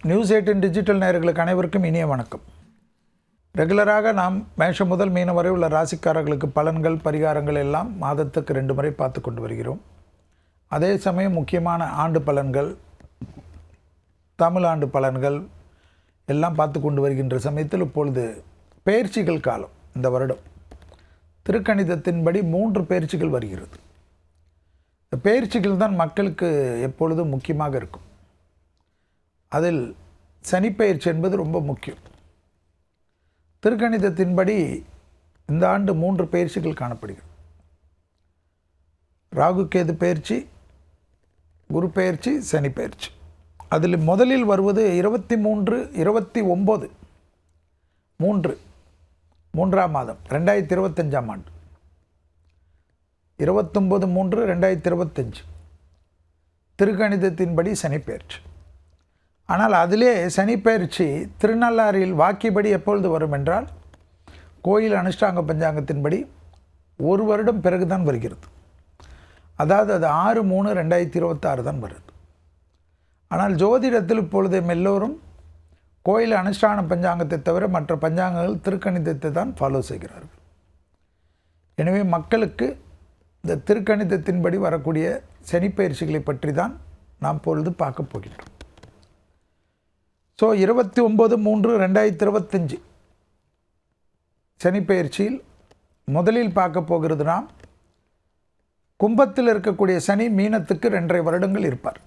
நியூஸ்18 digital நேயர்களுக்கு அனைவருக்கும் இனிய வணக்கம். ரெகுலராக நாம் மேஷம் முதல் மீனம் வரை உள்ள ராசிக்காரர்களுக்கு பலன்கள் பரிகாரங்கள் எல்லாம் மாதத்துக்கு 2 முறை பார்த்து கொண்டு வருகிறோம். அதே சமயம் முக்கியமான ஆண்டு பலன்கள், தமிழ் ஆண்டு பலன்கள் எல்லாம் பார்த்து கொண்டு வருகின்ற சமயத்தில் இப்பொழுது பெயர்ச்சிகள் காலம். இந்த வருடம் திருக்கணிதத்தின்படி 3 பெயர்ச்சிகள் வருகிறது. இந்த பெயர்ச்சிகள் தான் மக்களுக்கு எப்பொழுதும் முக்கியமாக இருக்கும். அதில் சனிப்பெயர்ச்சி என்பது ரொம்ப முக்கியம். திருக்கணிதத்தின்படி இந்த ஆண்டு 3 பெயர்ச்சிகள் காணப்படுகிறது. ராகு கேது பெயர்ச்சி, குரு பெயர்ச்சி, சனி பெயர்ச்சி. அதில் முதலில் வருவது 23, 29 மூன்றாம் மாதம் 2025ஆம் ஆண்டு 29/3/2025 திருக்கணிதத்தின்படி சனி பெயர்ச்சி. ஆனால் அதிலே சனிப்பெயர்ச்சி திருநள்ளாறில் வாக்கியபடி எப்பொழுது வரும் என்றால் கோயில் அனுஷ்டாங்க பஞ்சாங்கத்தின்படி 1 வருடம் பிறகுதான் வருகிறது. அதாவது அது 6/3/2026 தான் வருது. ஆனால் ஜோதிடத்தில் இப்பொழுது எல்லோரும் கோயில் அனுஷ்டான பஞ்சாங்கத்தை தவிர மற்ற பஞ்சாங்கங்கள் திருக்கணிதத்தை தான் ஃபாலோ செய்கிறார்கள். எனவே மக்களுக்கு இந்த திருக்கணிதத்தின்படி வரக்கூடிய சனிப்பெயர்ச்சிகளை பற்றி தான் நாம் இப்பொழுது பார்க்க போகின்றோம். 29/3/2025 சனிப்பெயர்ச்சியில் முதலில் பார்க்க போகிறது நாம் கும்பத்தில் இருக்கக்கூடிய சனி மீனத்துக்கு 2.5 வருடங்கள் இருப்பார்.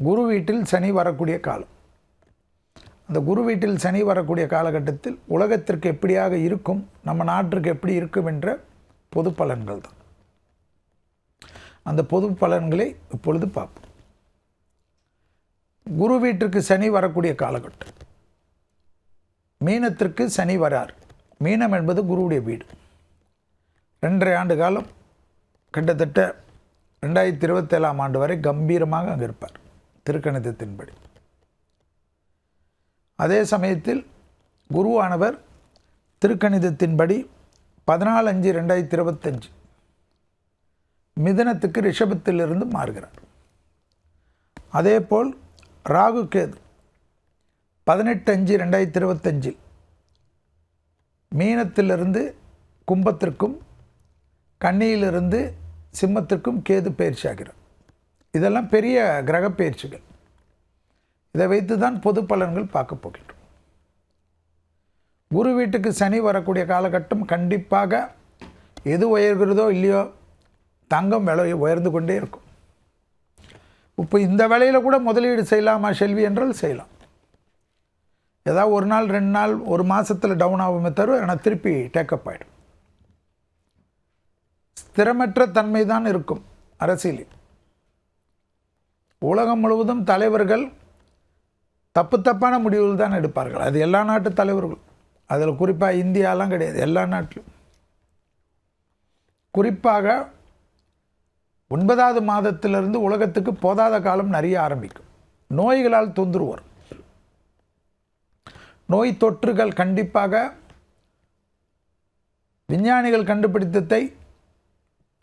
குரு வீட்டில் சனி வரக்கூடிய காலம். அந்த குரு வீட்டில் சனி வரக்கூடிய காலகட்டத்தில் உலகத்திற்கு எப்படியாக இருக்கும், நம்ம நாட்டிற்கு எப்படி இருக்கும் என்ற பொது பலன்கள் தான். அந்த பொது பலன்களை இப்பொழுது பார்ப்போம். குரு வீட்டிற்கு சனி வரக்கூடிய காலகட்டம். மீனத்திற்கு சனி வரார். மீனம் என்பது குருவுடைய வீடு. 2.5 ஆண்டு காலம், கிட்டத்தட்ட 2027ஆம் ஆண்டு வரை கம்பீரமாக அங்கே இருப்பார் திருக்கணிதத்தின்படி. அதே சமயத்தில் குருவானவர் திருக்கணிதத்தின்படி 14/5/2025 மிதுனத்துக்கு ரிஷபத்திலிருந்து மாறுகிறார். அதேபோல் ராகு கேது 18/5/2025 மீனத்திலிருந்து கும்பத்திற்கும் கன்னியிலிருந்து சிம்மத்திற்கும் கேது பயிற்சி ஆகிறார். இதெல்லாம் பெரிய கிரக பயிற்சிகள். இதை வைத்து தான் பொது பலன்கள் பார்க்க போகின்றோம். குரு வீட்டுக்கு சனி வரக்கூடிய காலகட்டம் கண்டிப்பாக எது உயர்கிறதோ இல்லையோ தங்கம் விலை உயர்ந்து கொண்டே இருக்கும். இப்போ இந்த வேலையில் கூட முதலீடு செய்யலாமா செல்வி என்றால் செய்யலாம். ஏதாவது 1 நாள் 2 நாள் 1 மாதத்தில் டவுன் ஆகுமே தவிர ஆனால் திருப்பி டேக்கப் ஆகிடும். ஸ்திரமற்ற தன்மை தான் இருக்கும் அரசியலில். உலகம் முழுவதும் தலைவர்கள் தப்பான முடிவுகள் தான் எடுப்பார்கள். அது எல்லா நாட்டு தலைவர்களும், அதில் குறிப்பாக இந்தியாலாம் கிடையாது, எல்லா நாட்டிலும். குறிப்பாக 9வது மாதத்திலிருந்து உலகத்துக்கு போதாத காலம் நிறைய ஆரம்பிக்கும். நோய்களால் தொந்தரவு வரும். நோய் தொற்றுகள் கண்டிப்பாக விஞ்ஞானிகள் கண்டுபிடித்ததை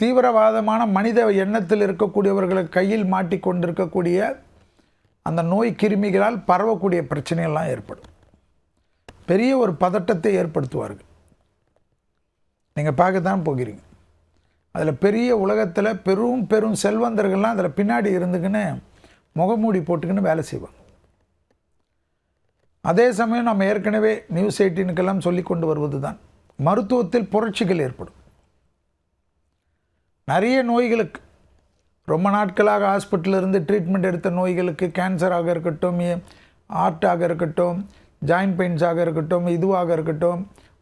தீவிரவாதமான மனித எண்ணத்தில் இருக்கக்கூடியவர்களுக்கு கையில் மாட்டிக்கொண்டிருக்கக்கூடிய அந்த நோய் கிருமிகளால் பரவக்கூடிய பிரச்சனைகள்லாம் ஏற்படும். பெரிய ஒரு பதட்டத்தை ஏற்படுத்துவார்கள். நீங்கள் பார்க்க தான் போகிறீங்க. அதில் பெரிய உலகத்தில் பெரும் செல்வந்தர்கள்லாம் அதில் பின்னாடி இருந்துக்குன்னு முகமூடி போட்டுக்கின்னு வேலை செய்வாங்க. அதே சமயம் நம்ம ஏற்கனவே நியூஸ்18க்கெல்லாம் சொல்லி கொண்டு வருவது தான் மருத்துவத்தில் புரட்சிகள் ஏற்படும். நிறைய நோய்களுக்கு ரொம்ப நாட்களாக ஹாஸ்பிட்டலில் இருந்து ட்ரீட்மெண்ட் எடுத்த நோய்களுக்கு, கேன்சராக இருக்கட்டும், ஹார்ட்டாக இருக்கட்டும், ஜாயின்ட் பெயின்ஸாக இருக்கட்டும், இதுவாக இருக்கட்டும்,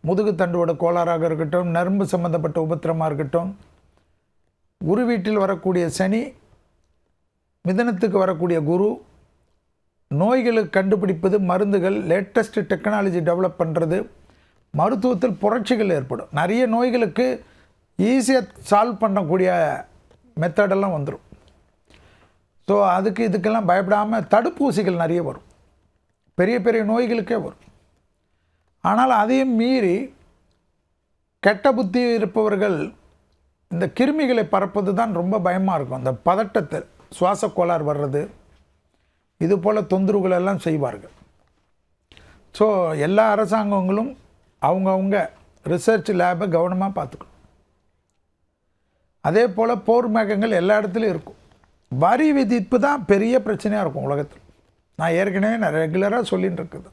முதுகு தண்டுவோட கோளாறாக இருக்கட்டும், நரம்பு சம்பந்தப்பட்ட உபத்திரமாக இருக்கட்டும், குரு வீட்டில் வரக்கூடிய சனி, மிதனத்துக்கு வரக்கூடிய குரு, நோய்களுக்கு கண்டுபிடிப்பது, மருந்துகள், லேட்டஸ்ட் டெக்னாலஜி டெவலப் பண்ணுறது, மருத்துவத்தில் புரட்சிகள் ஏற்படும். நிறைய நோய்களுக்கு ஈஸியாக சால்வ் பண்ணக்கூடிய மெத்தடெல்லாம் வந்துடும். ஸோ இதுக்கெல்லாம் பயப்படாமல் தடுப்பூசிகள் நிறைய வரும். பெரிய நோய்களுக்கே வரும். ஆனால் அதையும் மீறி கெட்ட புத்தி இருப்பவர்கள் இந்த கிருமிகளை பரப்பது தான் ரொம்ப பயமாக இருக்கும். அந்த பதட்டத்தில் சுவாச கோளாறு வர்றது, இது போல் தொந்தரவுகள் எல்லாம் செய்வார்கள். ஸோ எல்லா அரசாங்கங்களும் அவங்கவுங்க ரிசர்ச் லேபை கவனமாக பார்த்துக்கணும். அதே போல் போர் மேகங்கள் எல்லா இடத்துலையும் இருக்கும். வரி விதிப்பு தான் பெரிய பிரச்சனையாக இருக்கும் உலகத்தில். நான் ஏற்கனவே ரெகுலராக சொல்லின்னு இருக்குது.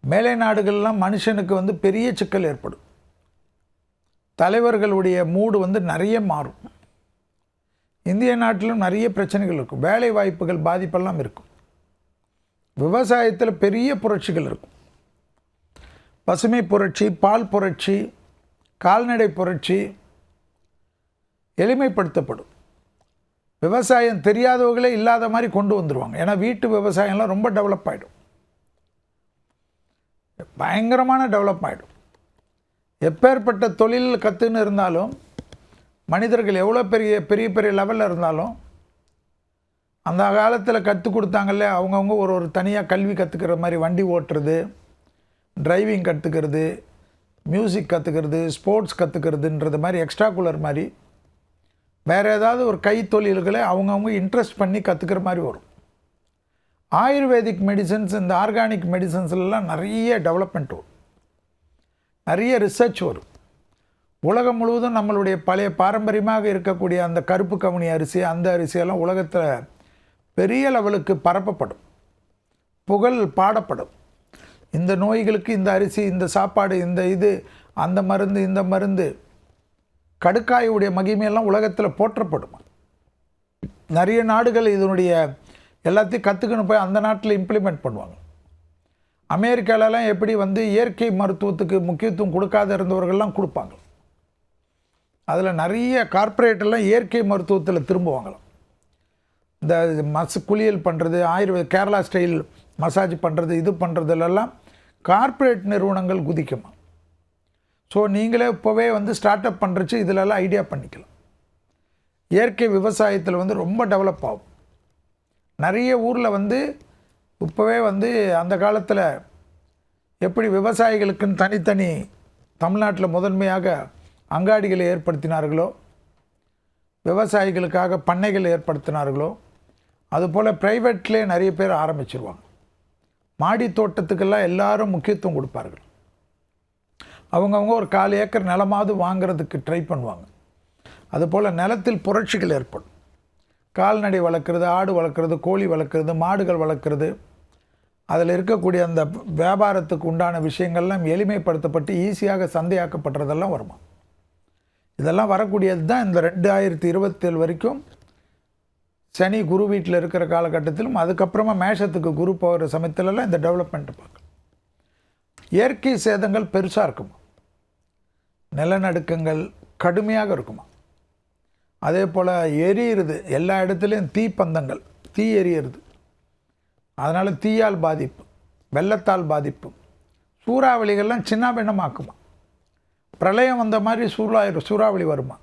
மேலை நாடுகள்லாம் மனுஷனுக்கு பெரிய சிக்கல் ஏற்படும். தலைவர்களுடைய மூடு நிறைய மாறும். இந்திய நாட்டிலும் நிறைய பிரச்சனைகள் இருக்கும். வேலை வாய்ப்புகள் பாதிப்பெல்லாம் இருக்கும். விவசாயத்தில் பெரிய புரட்சிகள் இருக்கும். பசுமை புரட்சி, பால் புரட்சி, கால்நடை புரட்சி எளிமைப்படுத்தப்படும். விவசாயம் தெரியாதவர்களே இல்லாத மாதிரி கொண்டு வந்துடுவாங்க. ஏன்னா வீட்டு விவசாயம்லாம் ரொம்ப டெவலப் ஆகிடும், பயங்கரமான டெவலப் ஆகிடும். எப்பேற்பட்ட தொழில் கற்றுன்னு இருந்தாலும், மனிதர்கள் எவ்வளோ பெரிய பெரிய பெரிய லெவலில் இருந்தாலும், அந்த காலத்தில் கற்றுக் கொடுத்தாங்கல்ல, அவங்கவுங்க ஒரு தனியாக கல்வி கற்றுக்கிற மாதிரி, வண்டி ஓட்டுறது, டிரைவிங் கற்றுக்கிறது, மியூசிக் கற்றுக்கிறது, ஸ்போர்ட்ஸ் கற்றுக்கிறதுன்றது மாதிரி, எக்ஸ்ட்ரா குலர் மாதிரி வேறு ஏதாவது ஒரு கைத்தொழில்களை அவங்கவுங்க இன்ட்ரெஸ்ட் பண்ணி கற்றுக்கிற மாதிரி வரும். ஆயுர்வேதிக் மெடிசன்ஸ், இந்த ஆர்கானிக் மெடிசன்ஸ்லாம் நிறைய டெவலப்மெண்ட் வரும், நிறைய ரிசர்ச் வரும். உலகம் முழுவதும் நம்மளுடைய பழைய பாரம்பரியமாக இருக்கக்கூடிய அந்த கருப்பு கவுனி அரிசி, அந்த அரிசியெல்லாம் உலகத்தில் பெரிய லெவலுக்கு பரப்பப்படும், புகழ் பாடப்படும். இந்த நோய்களுக்கு இந்த அரிசி, இந்த சாப்பாடு, இந்த இது, அந்த மருந்து, இந்த மருந்து, கடுக்காயுடைய மகிமையெல்லாம் உலகத்தில் போற்றப்படும். நிறைய நாடுகள் இதனுடைய எல்லாத்தையும் கற்றுக்கணும் போய் அந்த நாட்டில் இம்ப்ளிமெண்ட் பண்ணுவாங்க. அமெரிக்காலலாம் எப்படி இயற்கை மருத்துவத்துக்கு முக்கியத்துவம் கொடுக்காத இருந்தவர்கள்லாம் கொடுப்பாங்க. அதில் நிறைய கார்ப்பரேட்டெல்லாம் இயற்கை மருத்துவத்தில் திரும்புவாங்களாம். இந்த குளியல் பண்ணுறது, ஆயுர்வேத கேரளா ஸ்டைல் மசாஜ் பண்ணுறது, இது பண்ணுறதுலெல்லாம் கார்ப்பரேட் நிறுவனங்கள் குதிக்குமா. ஸோ நீங்களே இப்போவே ஸ்டார்ட் அப் பண்ணுறச்சு இதிலெல்லாம் ஐடியா பண்ணிக்கலாம். இயற்கை விவசாயத்தில் ரொம்ப டெவலப் ஆகும். நிறைய ஊரில் இப்போவே அந்த காலத்தில் எப்படி விவசாயிகளுக்குன்னு தனித்தனி தமிழ்நாட்டில் முதன்மையாக அங்காடிகளை ஏற்படுத்தினார்களோ, விவசாயிகளுக்காக பண்ணைகள் ஏற்படுத்தினார்களோ, அதுபோல் ப்ரைவேட்லேயே நிறைய பேர் ஆரம்பிச்சிருவாங்க. மாடி தோட்டத்துக்கெல்லாம் எல்லாரும் முக்கியத்துவம் கொடுப்பார்கள். அவங்கவுங்க ஒரு 4 ஏக்கர் நிலமாவது வாங்கிறதுக்கு ட்ரை பண்ணுவாங்க. அதுபோல் நிலத்தில் புரட்சிகள் ஏற்படும். கால்நடை வளர்க்குறது, ஆடு வளர்க்குறது, கோழி வளர்க்குறது, மாடுகள் வளர்க்குறது, அதில் இருக்கக்கூடிய அந்த வியாபாரத்துக்கு உண்டான விஷயங்கள்லாம் எளிமைப்படுத்தப்பட்டு ஈஸியாக சந்தையாக்கப்படுறதெல்லாம் வருமா. இதெல்லாம் வரக்கூடியது தான் இந்த 2027 வரைக்கும் சனி குரு வீட்டில் இருக்கிற காலகட்டத்திலும், அதுக்கப்புறமா மேஷத்துக்கு குரு போகிற சமயத்திலலாம் இந்த டெவலப்மெண்ட்டு பார்க்கலாம். இயற்கை சேதங்கள் பெருசாக இருக்குமா, நிலநடுக்கங்கள் கடுமையாக இருக்குமா. அதே போல் எரியிறது, எல்லா இடத்துலையும் தீப்பந்தங்கள், தீ எரியிறது, அதனால் தீயால் பாதிப்பு, வெள்ளத்தால் பாதிப்பு, சூறாவளிகள்லாம் சின்ன பின்னமாக்குமா. பிரளயம் வந்த மாதிரி சூறாவளி வருமா.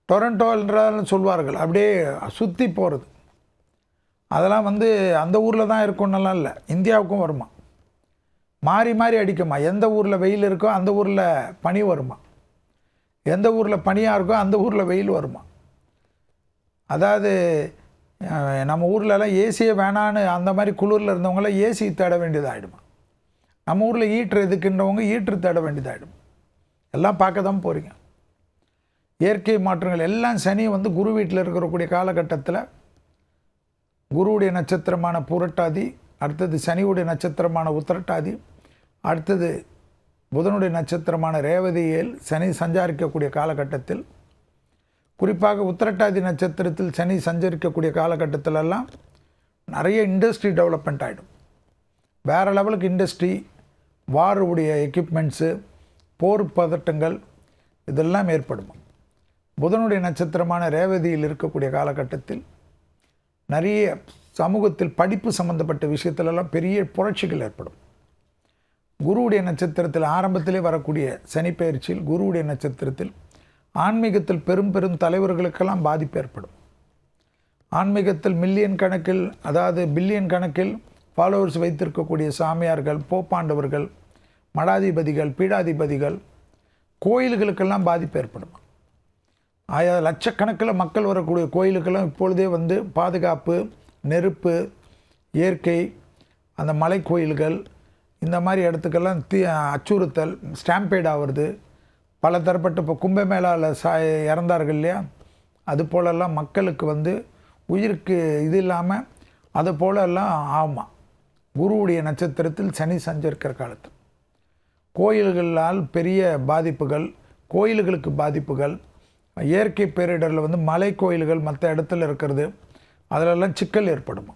டொரண்டோன்றதாலும் சொல்வார்கள், அப்படியே சுற்றி போகிறது. அதெல்லாம் அந்த ஊரில் தான் இருக்குன்னெல்லாம் இல்லை, இந்தியாவுக்கும் வருமா. மாறி மாறி அடிக்குமா. எந்த ஊரில் வெயில் இருக்கோ அந்த ஊரில் பனி வருமா, எந்த ஊரில் பனியாக இருக்கோ அந்த ஊரில் வெயில் வருமா. அதாவது நம்ம ஊர்லலாம் ஏசியே வேணான்னு அந்த மாதிரி குளிரில் இருந்தவங்களாம் ஏசி தேட வேண்டியதாகிடுமா. நம்ம ஊரில் ஈட்ரு எதுக்குன்றவங்க ஈட்ரு தேட வேண்டியதாகிடும். எல்லாம் பார்க்க தான் போகிறீங்க. இயற்கை மாற்றங்கள் எல்லாம் சனி குரு வீட்டில் இருக்கக்கூடிய காலகட்டத்தில் குருவுடைய நட்சத்திரமான பூரட்டாதி, அடுத்தது சனியுடைய நட்சத்திரமான உத்திரட்டாதி, அடுத்தது புதனுடைய நட்சத்திரமான ரேவதியில் சனி சஞ்சாரிக்கக்கூடிய காலகட்டத்தில், குறிப்பாக உத்திரட்டாதி நட்சத்திரத்தில் சனி சஞ்சரிக்கக்கூடிய காலகட்டத்திலெல்லாம் நிறைய இண்டஸ்ட்ரி டெவலப்மெண்ட் ஆகிடும். வேறு லெவலுக்கு இண்டஸ்ட்ரி, வாருடைய எக்யூப்மெண்ட்ஸு, போர் பதட்டங்கள் இதெல்லாம் ஏற்படும். புதனுடைய நட்சத்திரமான ரேவதியில் இருக்கக்கூடிய காலகட்டத்தில் நிறைய சமூகத்தில் படிப்பு சம்பந்தப்பட்ட விஷயத்திலெல்லாம் பெரிய புரட்சிகள் ஏற்படும். குருவுடைய நட்சத்திரத்தில் ஆரம்பத்திலே வரக்கூடிய சனி பயிற்சியில், குருவுடைய நட்சத்திரத்தில் ஆன்மீகத்தில் பெரும் பெரும் தலைவர்களுக்கெல்லாம் பாதிப்பு ஏற்படும். ஆன்மீகத்தில் மில்லியன் கணக்கில், அதாவது பில்லியன் கணக்கில் ஃபாலோவர்ஸ் வைத்திருக்கக்கூடிய சாமியார்கள், போப்பாண்டவர்கள், மடாதிபதிகள், பீடாதிபதிகள், கோயில்களுக்கெல்லாம் பாதிப்பு ஏற்படும். லட்சக்கணக்கில் மக்கள் வரக்கூடிய கோயிலுக்கெல்லாம் இப்பொழுதே வந்து பாதுகாப்பு, நெருப்பு, இயற்கை, அந்த மலை கோயில்கள், இந்த மாதிரி இடத்துக்கெல்லாம் அச்சுறுத்தல், ஸ்டாம்பேட் ஆகிறது, பல தரப்பட்ட இப்போ கும்பமேளாவில் இறந்தார்கள் இல்லையா, அது போலெல்லாம் மக்களுக்கு வந்து உயிருக்கு இது இல்லாமல் அது போலெல்லாம் ஆமாம். குருவுடைய நட்சத்திரத்தில் சனி சஞ்சரிக்கிற காலத்தில் கோயில்களால் பெரிய பாதிப்புகள், கோயில்களுக்கு பாதிப்புகள், இயற்கை பேரிடரில் வந்து மலை கோயில்கள் மற்ற இடத்துல இருக்கிறது, அதிலெல்லாம் சிக்கல் ஏற்படுமா.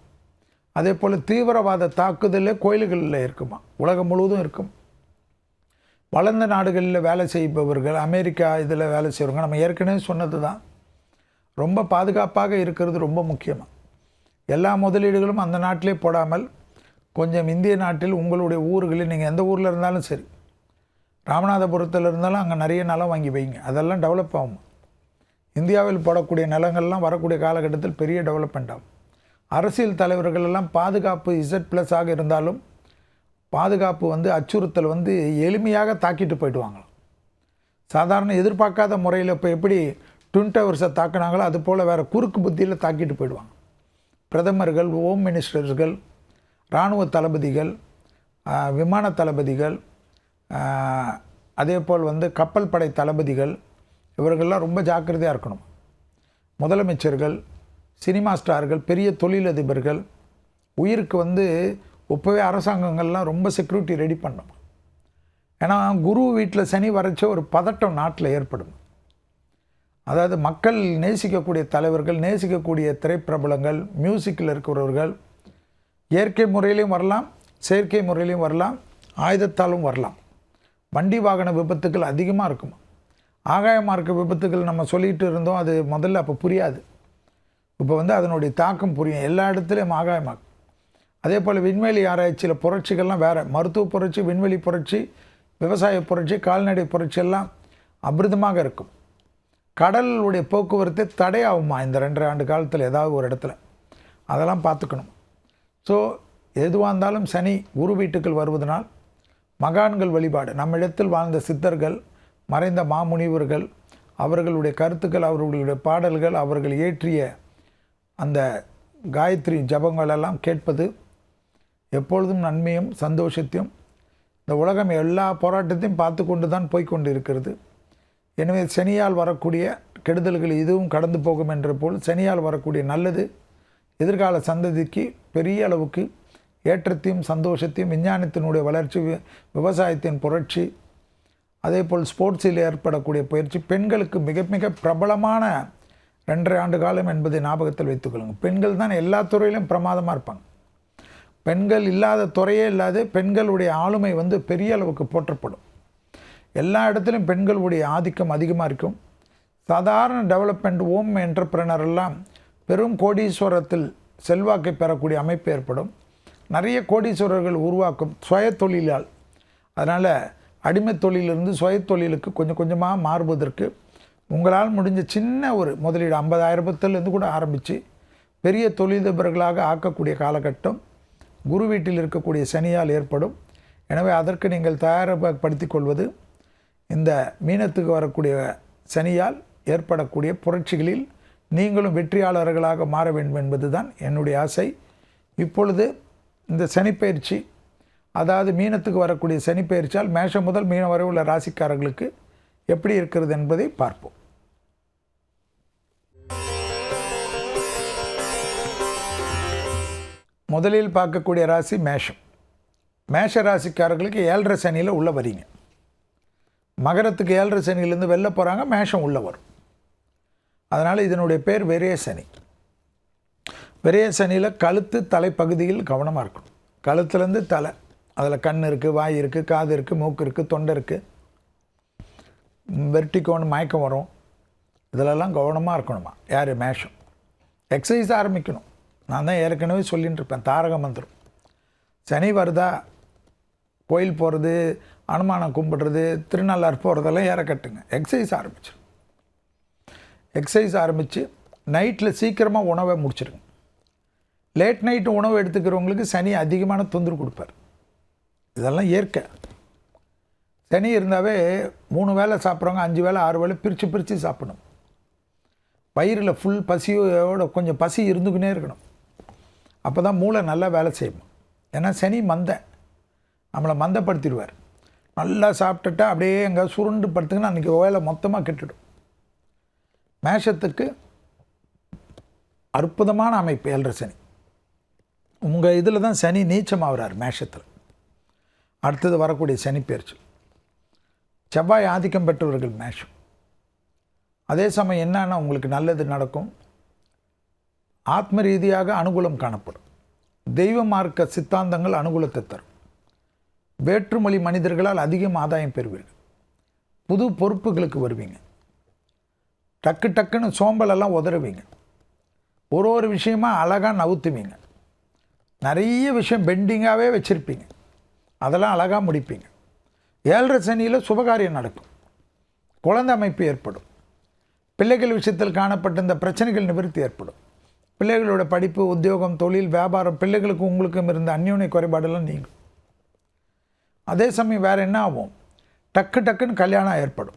அதே போல் தீவிரவாத தாக்குதலே கோயில்களில் இருக்குமா, உலகம் முழுவதும் இருக்கும். வளர்ந்த நாடுகளில் வேலை செய்பவர்கள், அமெரிக்கா இதில் வேலை செய்கிறவங்க, நம்ம ஏற்கனவே சொன்னது தான், ரொம்ப பாதுகாப்பாக இருக்கிறது ரொம்ப முக்கியமாக. எல்லா முதலீடுகளும் அந்த நாட்டிலே போடாமல் கொஞ்சம் இந்திய நாட்டில் உங்களுடைய ஊர்களில், நீங்கள் எந்த ஊரில் இருந்தாலும் சரி, ராமநாதபுரத்தில் இருந்தாலும் அங்கே நிறைய நிலம் வாங்கி வைங்க, அதெல்லாம் டெவலப் ஆகும். இந்தியாவில் போடக்கூடிய நிலங்கள்லாம் வரக்கூடிய காலகட்டத்தில் பெரிய டெவலப்மெண்ட் ஆகும். அரசியல் தலைவர்கள் எல்லாம் பாதுகாப்பு Z+ ஆக இருந்தாலும் பாதுகாப்பு வந்து அச்சுறுத்தல் வந்து எளிமையாக தாக்கிட்டு போயிடுவாங்களாம். சாதாரண எதிர்பார்க்காத முறையில் இப்போ எப்படி ட்வின் டவர்ஸை தாக்குனாங்களோ அது போல் வேறு குறுக்கு புத்தியில் தாக்கிட்டு போயிடுவாங்க. பிரதமர்கள், ஹோம் மினிஸ்டர்கள், இராணுவ தளபதிகள், விமான தளபதிகள், அதே போல் வந்து கப்பல் படை தளபதிகள், இவர்கள்லாம் ரொம்ப ஜாக்கிரதையாக இருக்கணும். முதலமைச்சர்கள், சினிமா ஸ்டார்கள், பெரிய தொழிலதிபர்கள், உயிருக்கு வந்து இப்போவே அரசாங்கங்கள்லாம் ரொம்ப செக்யூரிட்டி ரெடி பண்ணணும். ஏன்னா குரு வீட்டில் சனி வரைச்ச ஒரு பதட்டம் நாட்டில் ஏற்படும். அதாவது மக்கள் நேசிக்கக்கூடிய தலைவர்கள், நேசிக்கக்கூடிய திரைப்பிரபலங்கள், மியூசிக்கில் இருக்கிறவர்கள் இயற்கை முறையிலையும் வரலாம், செயற்கை முறையிலையும் வரலாம், ஆயுதத்தாலும் வரலாம். வண்டி வாகன விபத்துக்கள் அதிகமாக இருக்கும். ஆகாய மார்க்க விபத்துக்கள் நம்ம சொல்லிகிட்டு இருந்தோம், அது முதல்ல அப்போ புரியாது. இப்போ வந்து அதனுடைய தாக்கம் புரியும். எல்லா இடத்துலையும் ஆகாயமாக்கும். அதே போல் விண்வெளி ஆராய்ச்சியில் புரட்சிகள்லாம் வேறு, மருத்துவ புரட்சி, விண்வெளி புரட்சி, விவசாய புரட்சி, கால்நடை புரட்சி எல்லாம் அபிரிதமாக இருக்கும். கடலுடைய போக்குவரத்து தடையாகுமா இந்த 2.5 ஆண்டு காலத்தில் ஏதாவது ஒரு இடத்துல, அதெல்லாம் பார்த்துக்கணும். ஸோ எதுவாக இருந்தாலும் சனி குரு வீட்டுக்குள் வருவதனால் மகான்கள் வழிபாடு, நம்மிடத்தில் வாழ்ந்த சித்தர்கள், மறைந்த மாமுனிவர்கள், அவர்களுடைய கருத்துக்கள், அவர்களுடைய பாடல்கள், அவர்கள் இயற்றிய அந்த காயத்ரி ஜபங்களெல்லாம் கேட்பது எப்பொழுதும் நன்மையும் சந்தோஷத்தையும். இந்த உலகம் எல்லா போராட்டத்தையும் பார்த்து கொண்டு தான் போய்கொண்டு இருக்கிறது. எனவே சனியால் வரக்கூடிய கெடுதல்கள் இதுவும் கடந்து போகும் என்ற போல் சனியால் வரக்கூடிய நல்லது எதிர்கால சந்ததிக்கு பெரிய அளவுக்கு ஏற்றத்தையும் சந்தோஷத்தையும், விஞ்ஞானத்தினுடைய வளர்ச்சி, விவசாயத்தின் புரட்சி, அதே போல் ஸ்போர்ட்ஸில் ஏற்படக்கூடிய பயிற்சி, பெண்களுக்கு மிக மிக பிரபலமான 2.5 ஆண்டு காலம் என்பதை ஞாபகத்தில் வைத்துக்கொள்ளுங்க. பெண்கள் தான் எல்லா துறையிலும் பிரமாதமாக இருப்பாங்க. பெண்கள் இல்லாத துறையே இல்லாத, பெண்களுடைய ஆளுமை வந்து பெரிய அளவுக்கு போற்றப்படும். எல்லா இடத்துலையும் பெண்களுடைய ஆதிக்கம் அதிகமாக இருக்கும். சாதாரண டெவலப்மெண்ட், ஹோம் என்டர்பிரனர் எல்லாம் பெரும் கோடீஸ்வரத்தில் செல்வாக்கை பெறக்கூடிய அமைப்பு ஏற்படும். நிறைய கோடீஸ்வரர்கள் உருவாக்கும் சுய தொழிலால். அதனால் அடிமை தொழிலிருந்து சுய தொழிலுக்கு கொஞ்சம் கொஞ்சமாக மாறுவதற்கு உங்களால் முடிஞ்ச சின்ன ஒரு முதலீடு 50,000 கூட ஆரம்பித்து பெரிய தொழிலதிபர்களாக ஆக்கக்கூடிய காலகட்டம் குரு வீட்டில் இருக்கக்கூடிய சனியால் ஏற்படும். எனவே அதற்கு நீங்கள் தயார்படுத்திக் கொள்வது இந்த மீனத்துக்கு வரக்கூடிய சனியால் ஏற்படக்கூடிய புரட்சிகளில் நீங்களும் வெற்றியாளர்களாக மாற வேண்டும் என்பது தான் என்னுடைய ஆசை. இப்பொழுது இந்த சனிப்பெயர்ச்சி, அதாவது மீனத்துக்கு வரக்கூடிய சனிப்பெயர்ச்சியால் மேஷம் முதல் மீனம் வரை உள்ள ராசிக்காரர்களுக்கு எப்படி இருக்கிறது என்பதை பார்ப்போம். முதலில் பார்க்கக்கூடிய ராசி மேஷம். மேஷ ராசிக்காரர்களுக்கு 7.5 சனியில் உள்ள வரீங்க. மகரத்துக்கு 7.5 சனியிலேருந்து வெளில போகிறாங்க, மேஷம் உள்ள வரும். அதனால் இதனுடைய பேர் விரய சனி. விரய சனியில் கழுத்து தலைப்பகுதியில் கவனமாக இருக்கணும். கழுத்துலேருந்து தலை, அதில் கண் இருக்குது, வாய் இருக்குது, காது இருக்குது, மூக்கு இருக்குது, தொண்டை இருக்குது, வெர்டிகோன் மயக்கம் வரும். இதிலெல்லாம் கவனமாக இருக்கணுமா. யார்? மேஷம். எக்ஸசைஸ் ஆரம்பிக்கணும். நான் தான் ஏற்கனவே சொல்லிகிட்டு இருப்பேன், தாரக மந்திரம். சனி வருதா, கோயில் போகிறது, அனுமானம் கும்பிடுறது, திருநள்ளாறு போகிறதெல்லாம் ஏற கட்டுங்க. எக்ஸசைஸ் ஆரம்பித்து நைட்டில் சீக்கிரமாக உணவை முடிச்சிருங்க. லேட் நைட்டு உணவு எடுத்துக்கிறவங்களுக்கு சனி அதிகமான தொந்தரவு கொடுப்பார். இதெல்லாம் இயற்கை. சனி இருந்தாவே 3 வேளை சாப்பிட்றவங்க 5 வேளை 6 வேளை பிரித்து சாப்பிடணும். வயிறில் ஃபுல் பசியோட கொஞ்சம் பசி இருந்துக்கினே இருக்கணும். அப்போ தான் மூளை நல்லா வேலை செய்யும். ஏன்னா சனி நம்மளை மந்தப்படுத்திடுவார். நல்லா சாப்பிட்டுட்டா அப்படியே எங்கே சுருண்டு படுத்துங்கன்னா அன்றைக்கி வேலை மொத்தமாக கெட்டுடும். மேஷத்துக்கு அற்புதமான அமைப்பு 7.5 சனி. உங்கள் இதில் தான் சனி நீச்சமாகிறார் மேஷத்தில். அடுத்தது வரக்கூடிய சனி பெயர்ச்சி. செவ்வாய் ஆதிக்கம் பெற்றவர்கள் மேஷம். அதே சமயம் என்னன்னா உங்களுக்கு நல்லது நடக்கும். ஆத்ம ரீதியாக அனுகூலம் காணப்படும். தெய்வ மார்க்க சித்தாந்தங்கள் அனுகூலத்தை தரும். வேற்றுமொழி மனிதர்களால் அதிகம் ஆதாயம் பெறுவீர்கள். புது பொறுப்புகளுக்கு வருவீங்க. டக்குன்னு சோம்பலெல்லாம் உதறுவீங்க. ஒரு விஷயமாக அழகாக நவுத்துவீங்க. நிறைய விஷயம் பெண்டிங்காகவே வச்சுருப்பீங்க, அதெல்லாம் அழகாக முடிப்பீங்க. 7.5 சனியில் சுபகாரியம் நடக்கும். குழந்தை அமைப்பு ஏற்படும். பிள்ளைகள் விஷயத்தில் காணப்பட்ட இந்த பிரச்சனைகள் நிவர்த்தி ஏற்படும். பிள்ளைகளோட படிப்பு, உத்தியோகம், தொழில், வியாபாரம், பிள்ளைகளுக்கு உங்களுக்கும் இருந்த அந்யோன்ய குறைபாடெல்லாம் நீங்கும். அதே சமயம் வேறு என்ன ஆகும், டக்குன்னு கல்யாணம் ஏற்படும்.